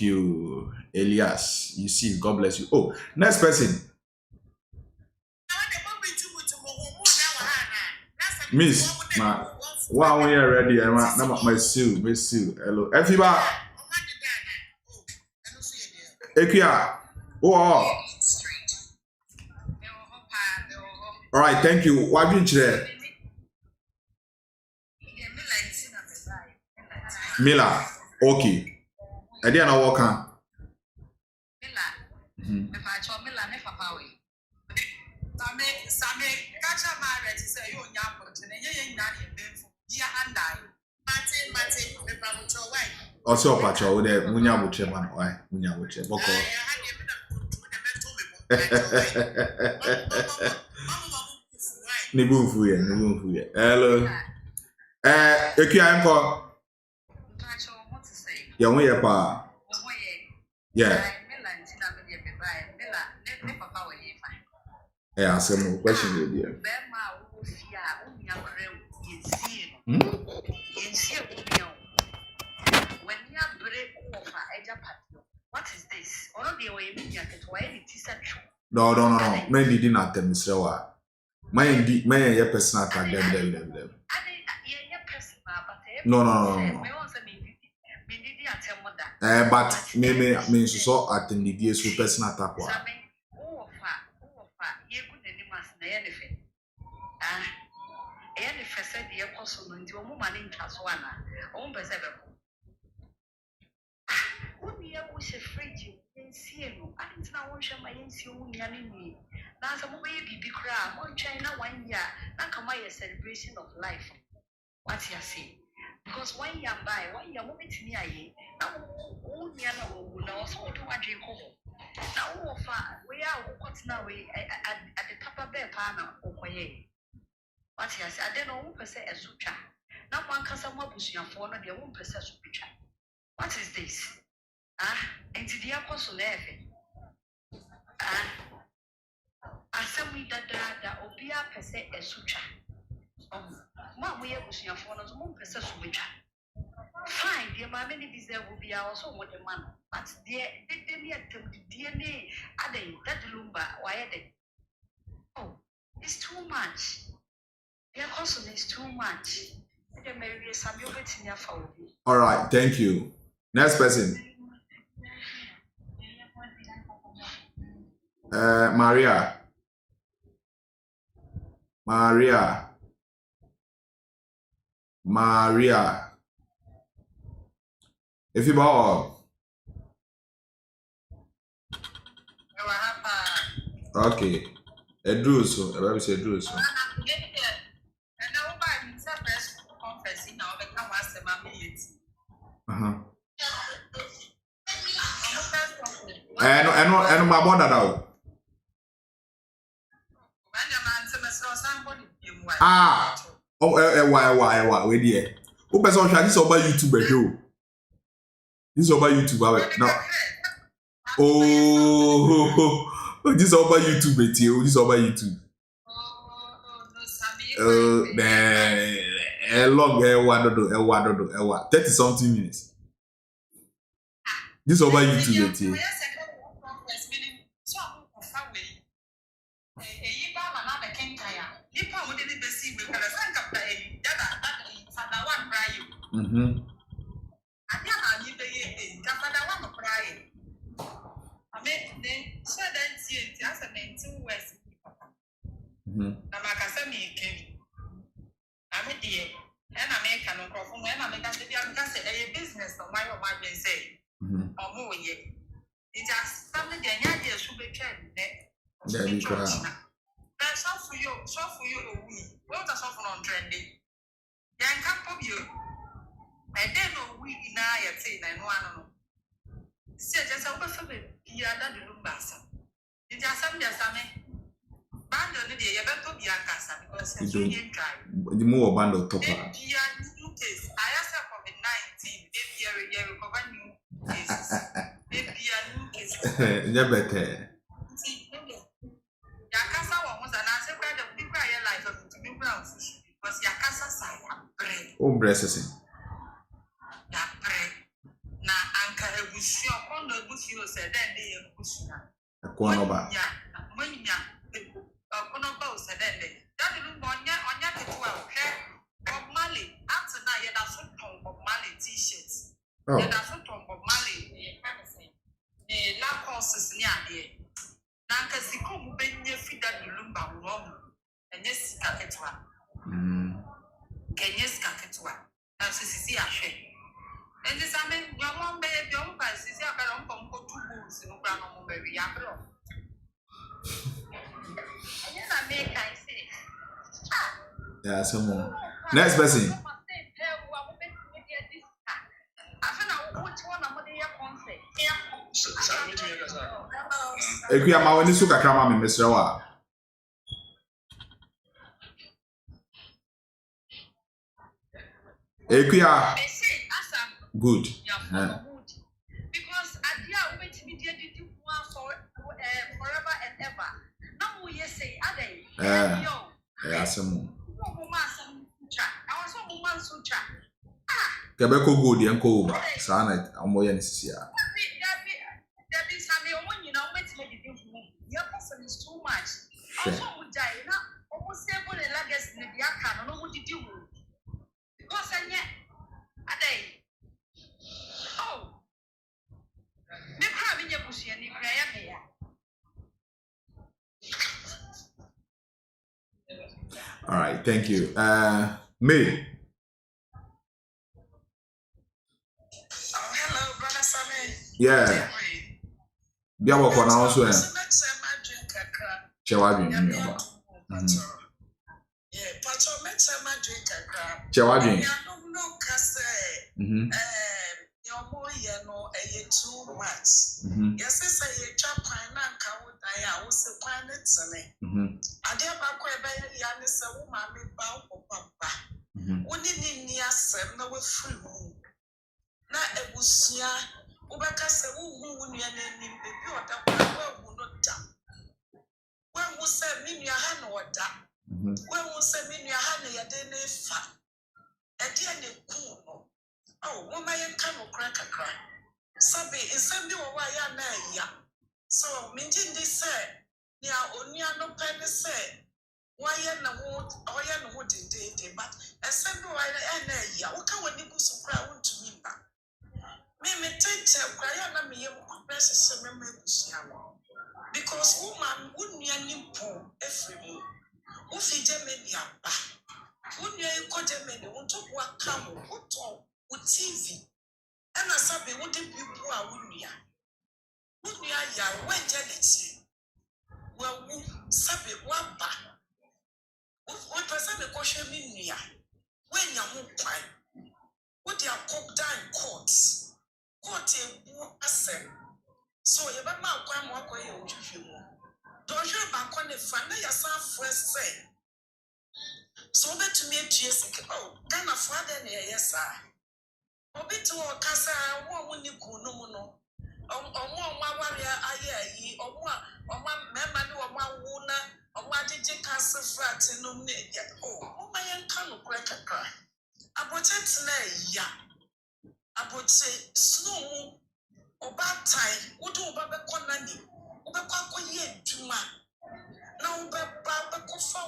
you, Elias. You see, God bless you. Oh, next person, Miss. Wow, when you're ready, I'm my Sue. Hello, Efiba. Ekia. Oh. All right, thank you. What did you say? Mila. Okay. I didn't know what can. Also, Pacho, the Munya Buche man, why? Munya Buche, Boko. Nibunfuye. Hello. Eki anko. Ya mwe pa. Yeah. Yeah, some question here. What is this? No. Men didn't attempt Mr. Wa. My personal attack them. No. But me so attempt the DS with personal attack. Celebration of life. What you say? Because when you buy, when you moving to me, now also do what you call. Now, we are what's now at the Papa Bear Pana or what you say? I don't know who per se a sutra. Now one can some more pushing for one of their own percent sutra. What is this? And to the apostle, asɛm dada obia pese esucha ma mo ye busuafo no so mo pese subetwa fine dear ma me deserve obia also mo de man but dear de atem de ne adai that lumba why de oh it's too much their cost is too much. All right, thank you. Next person. Maria. If you bow. Okay. Edruso. I say Edruso. And my mother now. Why? Wait here. Who person try this over YouTube show? This over YouTube now. Oh, this over YouTube This over YouTube. Long 30 something minutes. This over YouTube the more band of top. Oh, bless na anka ebusia kono ebusia se den de ebusia kono ba monya kono ba se den de that do onya tetua hwe Bob Marley after na ye da so ton Bob Marley t-shirts ye da so ton Bob Marley e la courses ni ade na anka siko mu benye fida dulumba wo enye sika ketua kenye sika ketua na sisi ahwe. And this I mean, your mom baby, your pass is your better uncle two boots in Grandma baby. I make I say. Yeah, some more. Next person. If you are my only sugar crama, Mr. Wa. Equia. Good. Because at the end, wait immediately forever and ever. Now we say, Yeah, some. Quebeco good, young cover. Sana, I'm more than this year. Your person is too much. Also, would die now. Almost able to legacy in the account. No, what did you do? Because I yet a day. Oh, never having your pussy any prayer. All right, thank you. May. Hello, brother Sammy. Yeah. Bia wo kwa na also eh. Chewa dwen mi oba. Yeah, but I met some drink a crab. Chewa dwen. I don't know cause your boy no too much. Yes, say a chap and count I was a planet sane. I dear back where Yanis a woman bow for papa. Wouldn't near seven no free moon. Na ebusia ubaka se wu wu nua nanim bebi oda kwa wu no da when we say me ya ha no oda when we say me ya ha no ya de na fa e de na ku no oh mama yen ka no kra kakra sabe nsem bi wo wa ya na ya so me ndi say ya onua no pe ne say why na ho dede but nsem bi wa na ya wo ka wani bu so kra wo ntumi ba me tete kra ya na me yem ko press se me busia no because woman unya nimpo efremu wo fi Germany aba unya iko Germany wo to bo aka mo wo to wo TV ana sabe wo de bibu a unya ya wenje leti wo sabe wa ba wo pese me ko hwe mi nua wenya ho kwan wo de akok down court ebu asem so ye ba ma kwan mo akoye otwhwe mu doje ba ko ne fa na ya san first say so bet me atue sik oh Ghana father na yes sir obitu o kasa wo ni kunu mu no omo awaria aye yi omo mema ni omo awu na omo agege cancer frat no ne ya oh omo yen ka no kra kakra abotet na ya abote snow mu oba tai wodo oba be konani oba kwa koye dwuma na oba ba be kofa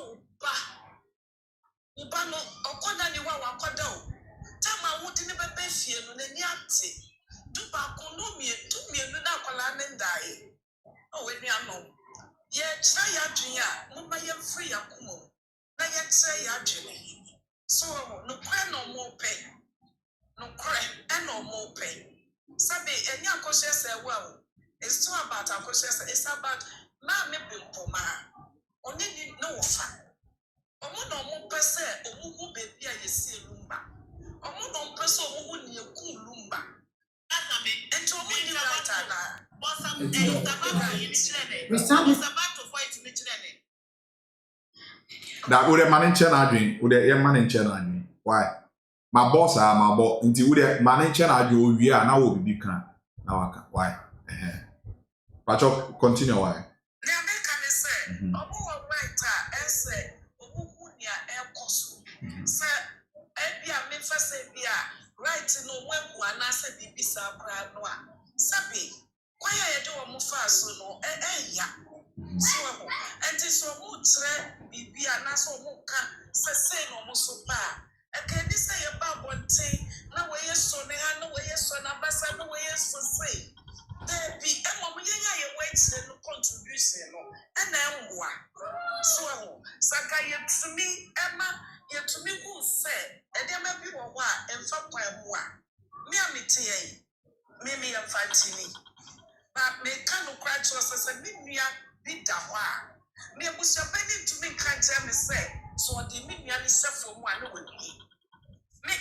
oba no okonani wa wakoda o tama wodi ne be fie no na ni ate duba konomie tumienu na kwala ne ndai o we nuano ye tira ya dwen a moma ye free yakomo na ye tira ya dwen so no kwa no mo pe no kwa e no mo pe sabe enya akoshe se wa it's not about akoshe se it's about na me bimpoma oni ni no fa omo no mo pese omo hu bebi a yesi lumba omo no pese omo hu ni eku lumba ana me ento omo ni right ana bosa about to fight me chirene that would a man in China would a man in China why my boss are my boss until would a man in China do we are now will be can now why but continue why na me can say omo right say omo hu ni e koso say e bia me fa say bia right no wenku anase bibisa bra no a sabe kwaya ye de omo fa so no ya so enti so mu tre bibia na so mu ka say no mo so pa e ni say ye ba bonte na we ye so ne ha na we ye so na basa na we ye so say there be e mo ye nya ye wait no contribution no e na emwa so saka ye tumi ema ye tumi hu say e de ma bi wo a emfa kwan mu a me amete ye me ye fatini ba me ka no kra cho say me nua bi da ho a me busia bani tumi kan tell me say so the me nua ni sefo mu a no wodi me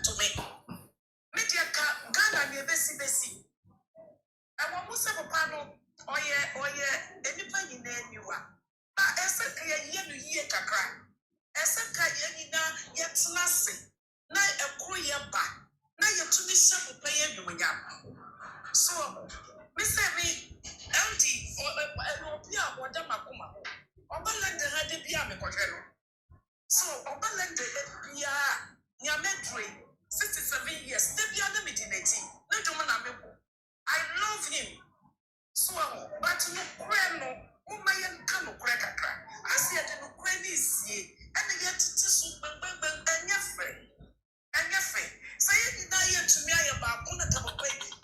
to me dia ka Ghana ni besi I want to say papa no oye enipa nyina aniwa ba ese ka ye no yie kakra ese ka ye nyina ye tenase na ekro ye ba na ye tumi se papa ye nwunya so me say me LD obi a woda makoma ho obalende ha de bia me kohwe no so obalende bia nyamedre 67 years de bia na medinati na dum na mebo I love him. So, but no creno, Umayan cano cracker. I said, no credits ye, and yet to and your friend. And your friend. Say it to me about Punata,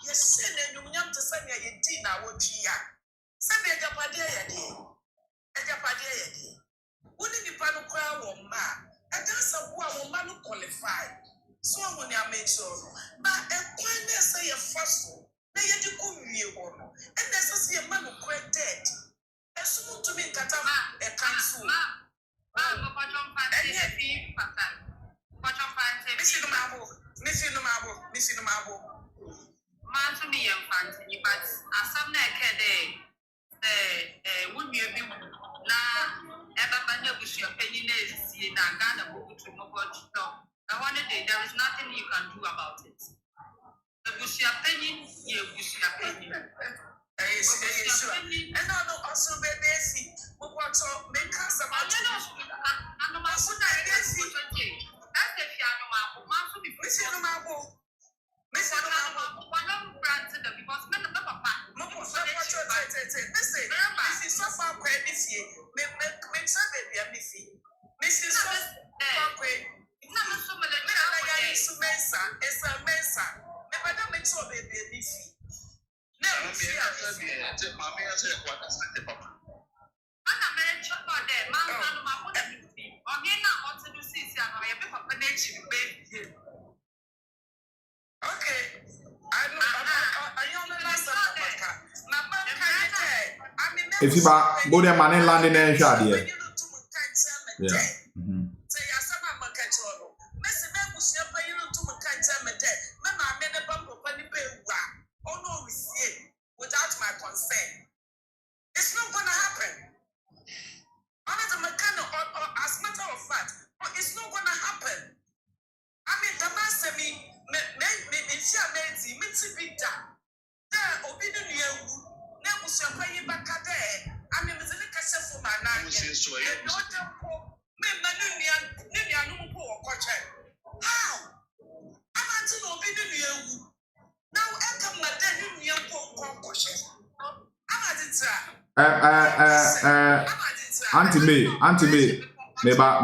yes, send and you yam to send your dinner, what ye are. Send me a japadia, a japadia. Wouldn't you pano crowd or ma? And that's a woman who qualified. So when I made sure, but a queen say a fossil. Na yedi ko wie ho no and na sese e ma no credit esumu to me kata e cancel ma ko chompa e fi patan ko chompa e misi no mabo ma to me yam fanti but asam na e kede wunye bi na e baba na busu apeni na esi na Ghana bokutu mo ko chito I want to there is nothing you can do about it. The bush opinion, you bush opinion. And also, baby, If you go there, man, landing in shot here. Yeah. Without my consent, it's not gonna happen. As a matter of fact, it's not gonna happen. I mean, the man said me Auntie May, meba.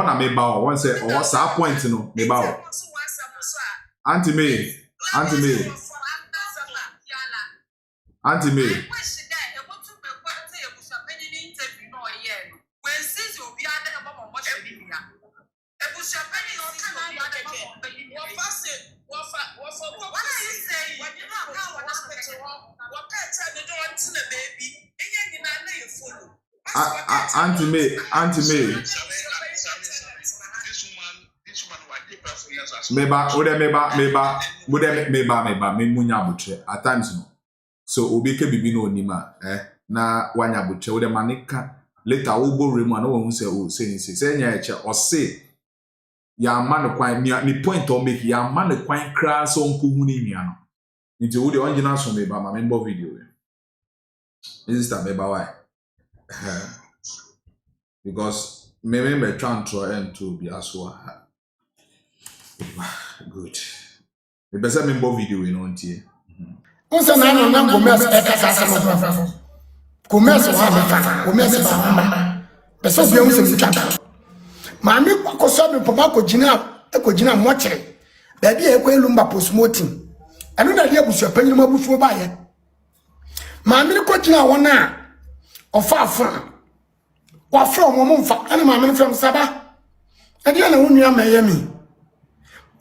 Na meba one say what's that point no meba. Auntie May. Auntie May. Meba, me munya buche at times no. So obike bibi no nima na wanya buche ode manika later obo remu no won say nya eche o say ya man kwan ni point o make ya man kwan kra so nko hu ni nua no. Nti wo de onjina so meba ma member video. This is the meba why. Because me trying to be as well. Good. The best member video in on here. Once an anno Gomez Eka Gomez Bahama. The Soviet in Chaka. Mammy Kosobi Pomako Gina, Ecogina Moche. Baby Equalumba post-mortem. I don't know if you are paying more before by it. Mammy Kojina one now. Or far from. Or from Momfa, and mammy from Saba. And you know, you are Miami.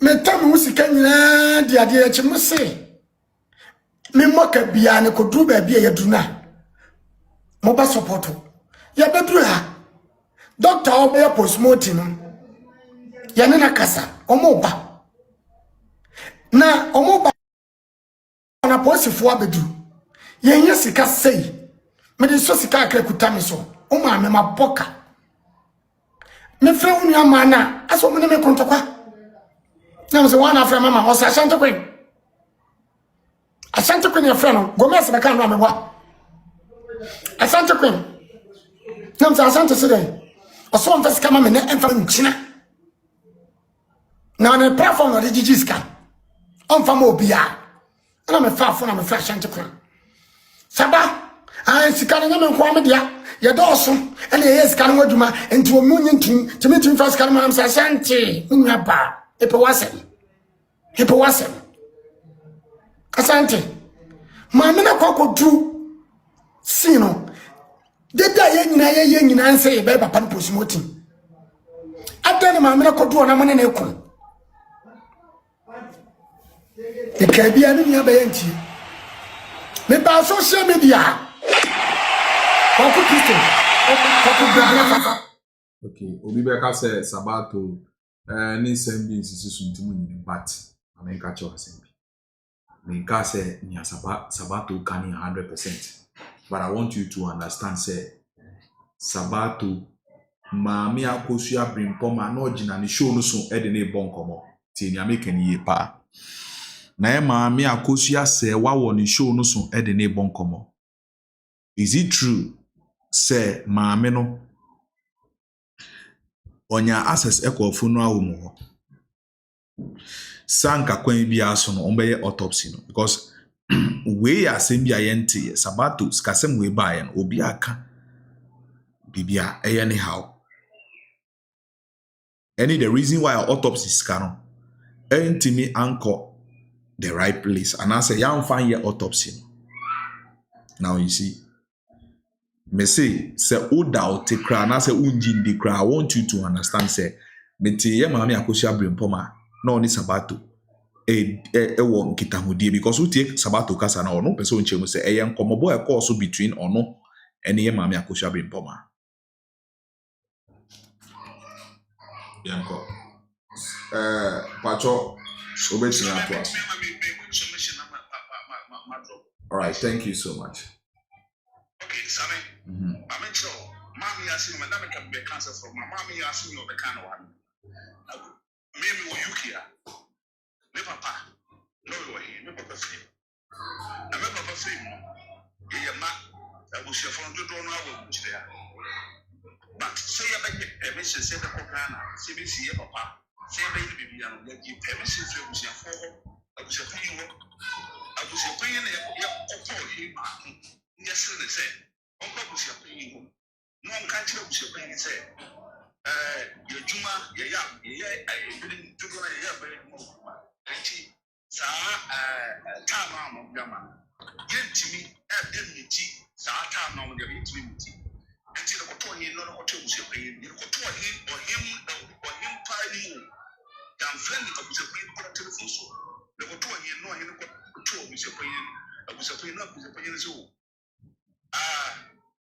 Me tell me who's can the idea that you must say. Me mock a biane could do baby a duna. Moba support. Ya bedra. Doctor obey post-mortem. Yanina Casa, Omoba. Na Omoba na posi fo abedu. Yenye sika sei. Me de so sika akrekutami so. O ma me maboka. Me frɛ unu amana, aso me kontokwa. Na me se wana frɛ mama, o sa Ashanti Queen. Ashanti Queen your friend, Gomez be kan no amebwa. Ashanti Queen. Na me se Ashanti sede. O so on fasika mama ne emfa nchina. Na ne platform no de scan. On fa mo bia. Na me fa na me fra Ashanti Queen. Saba, sika na me nko amedia. Ye doso ene ye sika no adwuma enti o munye ntum timi fa sika no am sa Ashanti nya ba epe wasem Ashanti ma me na kwakodu sino deda ye nyina nse ye be papa no posimoti adane ma me na kodu ona mane na ekun e ka bia no nya ba ye nti me ba social media. Okay, Obibeka said Sabato ni sembi insisi suntimu ni but America cho sembi. America say ni Sabato can 100%. But I want you to understand say Sabato maami akosu abrimpoma na ogina ni show no so e de na ebon komo. Ti ni America ni yepa. Na e maami akosu ase wa wo ni show no so e de na ebon komo. is it true say maame no onya access ekofo no awo mo sanka kwan bi aso no ombeye autopsy no because we asem bia yente sabato skasem we bae no obi aka bibia anyhow. Any the reason why our autopsy scan ain't me anchor the right place. And I say, you find your autopsy. Now you see, me say Oda te cry, and I say unjin de cry. I want you to understand. Say, me te ye mami akosia brimpoma. No ni sabato. Won kita hudie because we take sabato kasa na ono person chemu say eyan komobo e course between ono and ye mami akosia brimpoma. Yanko. Pacho, obetina to us. All right, thank you so much. Okay, Sammy. I'm in trouble. Mommy asked me, Madame can be cancer from my mommy asked me of the kind of one. Maybe you here. Me papa. No way, me papa free. I me papa free. Yeah, ma. I was your phone to do no which there. But say I beg permission, say the Kokana, CBC, papa. Say baby, and let you permission to use your phone. I was a paying work. I was a paying him. Yes, they say. Uncle was your paying. No one can't tell you paying. Say, your Juma, I didn't do very more. Time of Gamma. Get to me at dignity, Satan on the intimity. Until the Cotoy, not what you say, you Cotoy him or him piling. Damn friendly of the Supreme to the Fuso. The Cotoy, no, him control with your pain. I was a pain up with the pain zoo.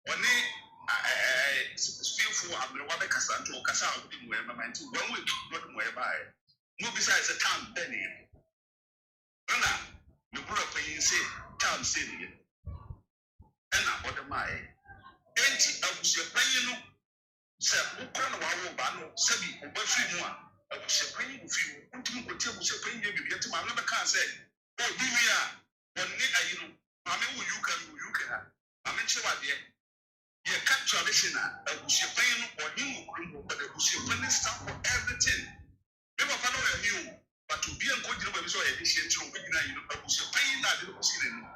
When they feel for Abdullah Casanto, Casal, didn't wear my mind to 1 week, not whereby. No, besides a town, Benny. Anna, you put up and say, town city. Anna, what am I? Ain't I was your paying? Sir, who can a bano, Sabi, or Buffy one? I was a paying with you. Who took what you was a paying you get to my never can say. Oh, Divia, one nigga, you know, Mamma, you can. I'm in sure idea. You can't tradition. I was your paying or him, but it was your paying stuff for everything. Never follow you, but to be a good job of so efficient to be I was your paying that it was in.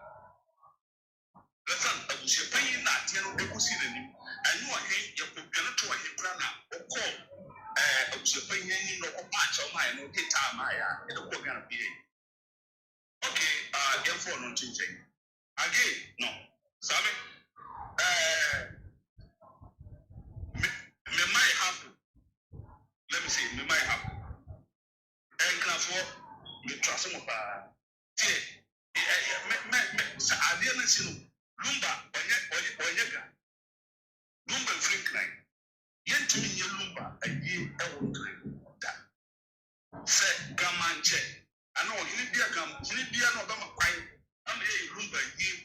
I was your paying that you know, it was in. I know I hate your gonna to a hibrana or call. I was your paying you know, match on my no get time. I don't want to be. Okay, therefore, not to say. Again, no. Sammy, me might happen. Let me say, me might happen. And for me trust him about. I didn't see Lumba or Lumba Franklin. Yet to me, Lumba, a year, I won't drink that. Say, Gamanche. I know you need be an Obama quiet. I'm a Lumba,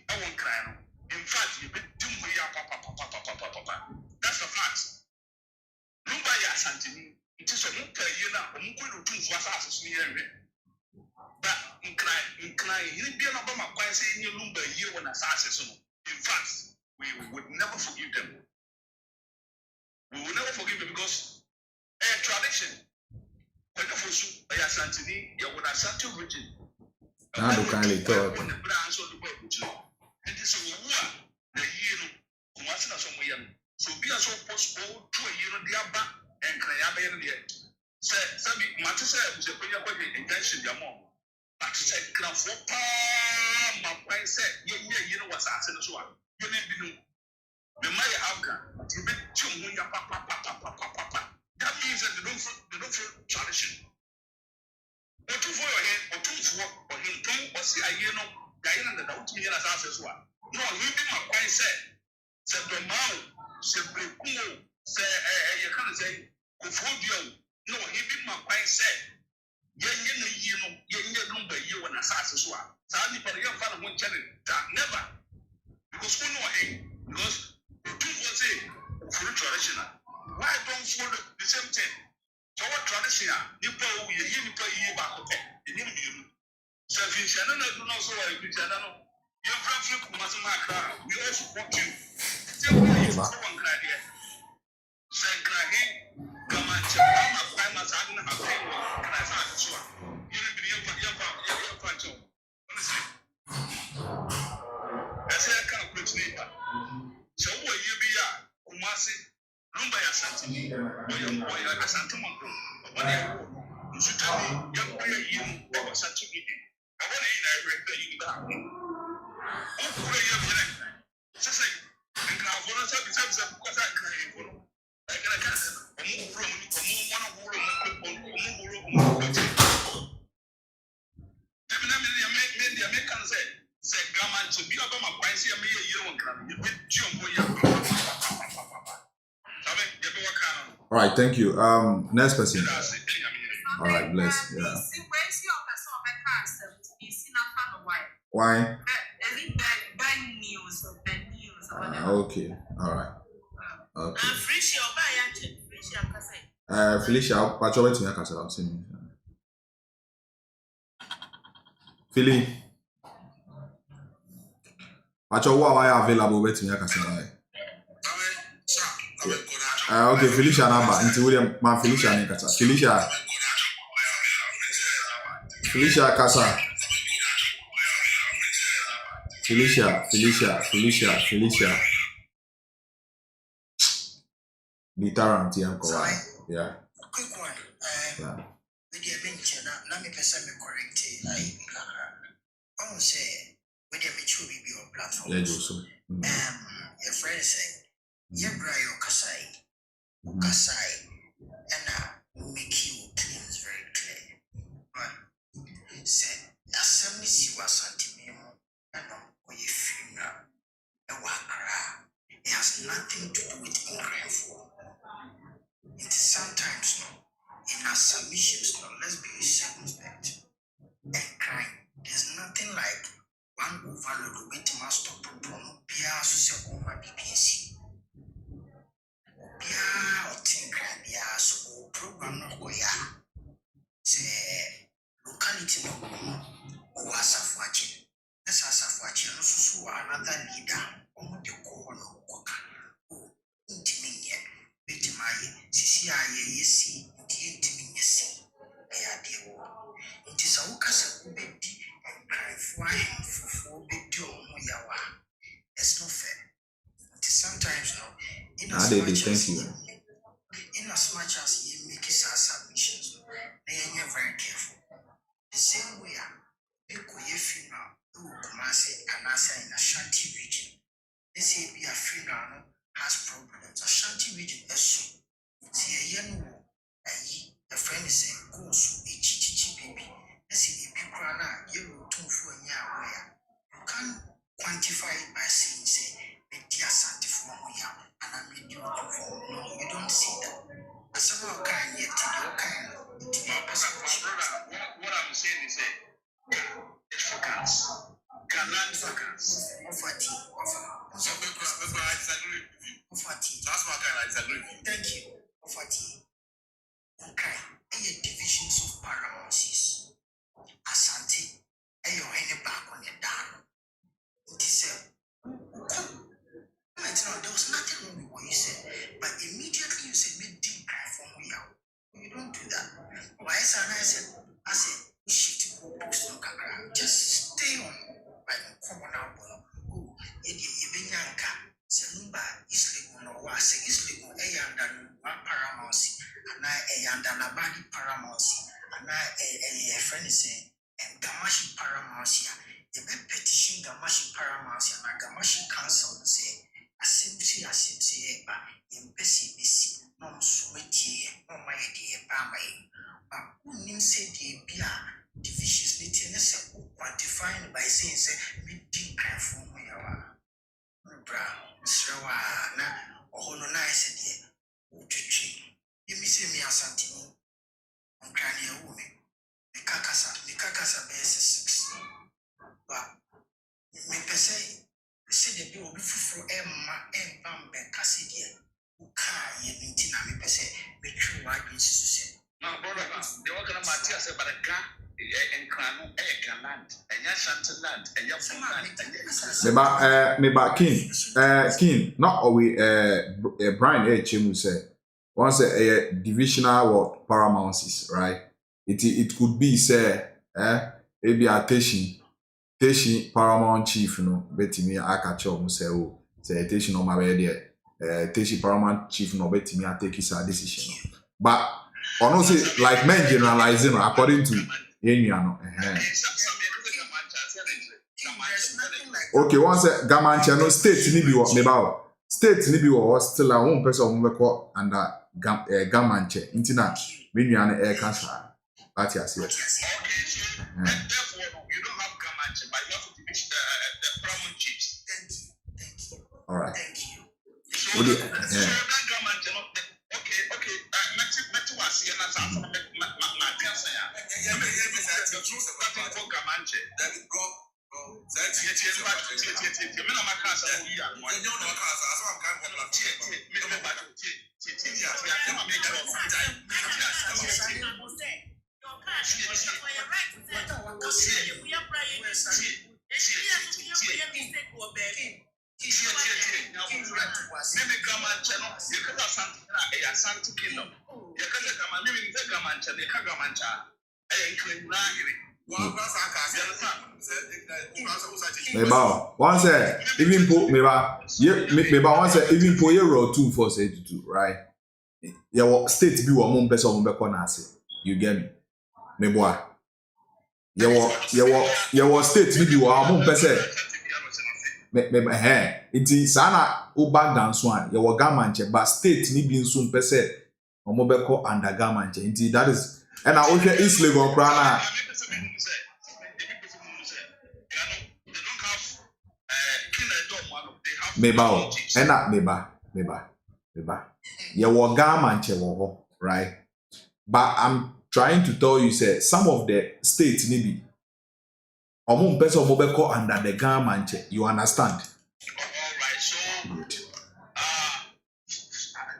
I won't cry. In fact, you do me papa. That's the fact. Lumba ya Santini. It is a look per year now. I'm going to do what I was near. But incline, you be an Obama quiet saying you Lumba year when I saw. In fact, we would never forgive them. We will never forgive them because a tradition. When you forsake a Santini, you would have such a region. Now, do kindly talk. And this is the year who was not somewhere. So be as possible to a year the Abba and Crayaba and the end. Say, Sabi, Matissa was a prayer by the intention, your mom. But said, Craft, my wife said, you know what's asking as well. You need to know. The Maya Abga, you bet you papa. That means that they don't feel tradition. Or two for your head, or two for him, two or see a year no, Diana, the out here as as well. No, you be my wife said the mouth, said Kumo, say, you can't say, Kufodio. No, he be my wife said, you know, you when I saw well. So I need for your father won't tell it that never. Because who know him? Because the two was a full traditional. Why don't follow the same thing? So what tradition? You pay you back up. You need you. So if you shall not do so, if you shall not, your friend, we all support you. All right, thank you. Next person. All right, bless. Yeah. Why? Okay. All right. Okay. Felicia, Pacho, wait to I'm saying. Philly. Pacho, what are available? Wait to okay, Felicia number. Until William, my Felicia Nikasa. Felicia Casa. Felicia. The Taranti and Kawai. Yeah. Quick one. With your bench, let me correct it. I won't say, with your mature be your platform. Yeah, so. Your friend said, your Brayo Kasai, and make you claims very clear. But said, assembly see was Santimimo, and or your funeral, a wakra. It has nothing to do with ingrateful. It is sometimes no. In our submissions, no, let's be circumspect. And crime, there's nothing like one overload with master problem. Pia so my BPC. Pia or think crime, so program no go ya. Say locality no go or watching. Let's ask watching also another leader. The go no coca. Intimate. Sisi yesi intimi yesi ayade wo nti sa wukasa kubedi and cry for bedi omo yawa. It's not fair. Nti sometimes no in as much as you make submissions they are very careful. The same way people ye funeral who Kumasi and Asa in Ashanti region, they say be a funeral has problems. Ashanti region is see a young a friend is saying, go so baby. Let's see if people are not yellow two for a year where you can't quantify it by saying, say, a dear Santi for me, and I made you conform. No, you don't see that. As somehow kind yet to your kind of what I'm saying is it's vacants. Land vacants. That's what I disagree. Thank you. Okay. Divisions of paramouncies. Asante. Any back on the down. It is there was nothing wrong with what you said, but immediately you said me deep cry from me out. You don't do that. Why is I said shift to post no kakra. Just stay on like common out. Oh, Yanka. Senumba Islegun or was Islegun Ayandan Paramouncy, and I Ayandan Abadi Paramouncy, and I a friend saying, and Gamashi Paramouncia, the petition Gamashi Paramouncia, and Gamashi Council say, Asimsi, Impessibisi, non sweaty, no my dear Pamay, but who name said the beer divisions neatness quantifying by saying, say, me deep cry for me. Brown, Srawa, or no nice idea. You miss me as something. I'm crying a woman. The Kakasa basis 6. But me per se, say the bill be for Emma and Bambe Cassidia, who can't yet maintain me per se, be true white pieces to say. Now, brother, the organ of Matthias about a car and crown, land, and Meba King, not always Brian Chimu said once a divisional what paramounts, right? It could be say maybe a Teshi paramount chief no betimi akacho mu say o say Teshi no ma be there Teshi paramount chief no betimi a take his decision no. But ono say like men generalizing according to Yenya no Okay, once Gamanche no state ni bi wo meba state ni bi wo still a one person mo beko under Gamanche intina me nua no e ka sa that you see. All right. Thank you. Meba, once even po meba, meba once even po ye row 2482, right? Your state be one more person on Beconasi. You get me? Meboa. Your state be one more person. Iti sana uba dance one. Your gamanche, but state ni bin soon person. Omobeko under gamanche. Inti that is, and I okay East Legon Prana. Meba, ena meba. You were gamanche wo, right? But I'm trying to tell you, say some of the states nibi. Omon person omobeko under the gamanche. You understand? Alright, so good.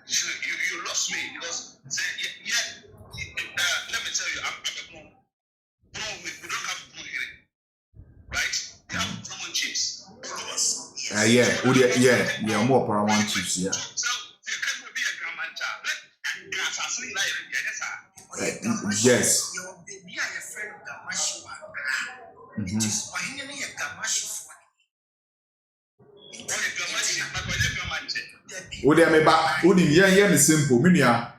You lost me because let me tell you, we don't have blue hearing, right? We have common chiefs. Yeah, more paramount chiefs, yeah. Yes. Odi ameba odi yen the simple minia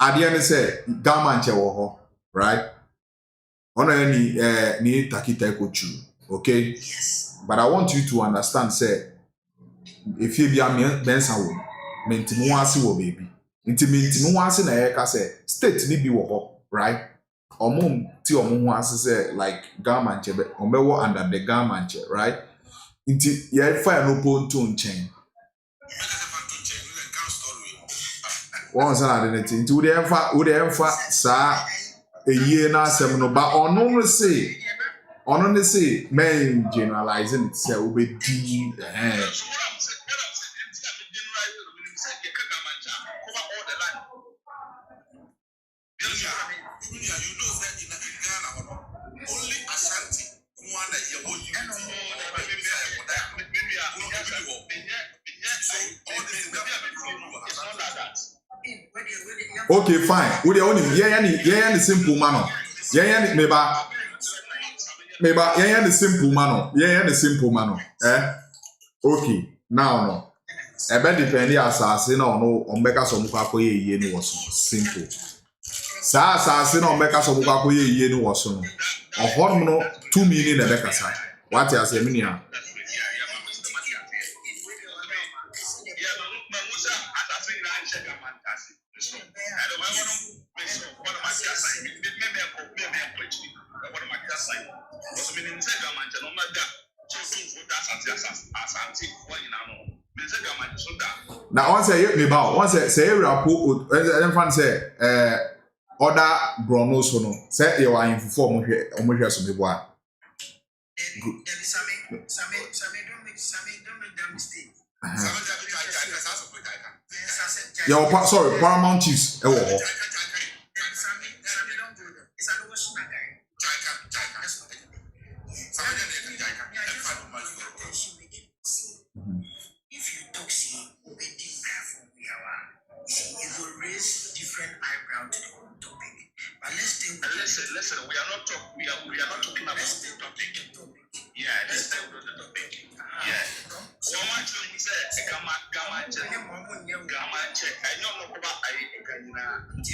ade ne say gamanche wo ho, right? Ono ni takita ekochu, okay? Yes. But I want you to understand say if you be a bensa wo mentimu ase wo baby. Mentimu ase na ye ka say state ni bi wo ho, right? Omum ti omu ho ase say like gamanche be omewo under the gamanche, right? Inti ye fa no ponto nchen. Once an identity into the emfa sa a year na seminal, but only say men generalizing itself will be deep. Okay, fine. We the only the simple man. Meba the simple man. The simple man. Okay. Now no. Ebe depend asase na ono ombeka so mukwa koye yiye ni woso. Simple. Sa asase na ombeka so mukwa koye yiye ni woso no. Ohon no 2 million na beka sa. What you say minia? Now once I hear me about once I say rapport fan say other Bruno so no say you are in for omo so me boa. Sorry, Paramount Chiefs. manche ne mo mo nye ngamanche enyo no ko ba ayi kanina nti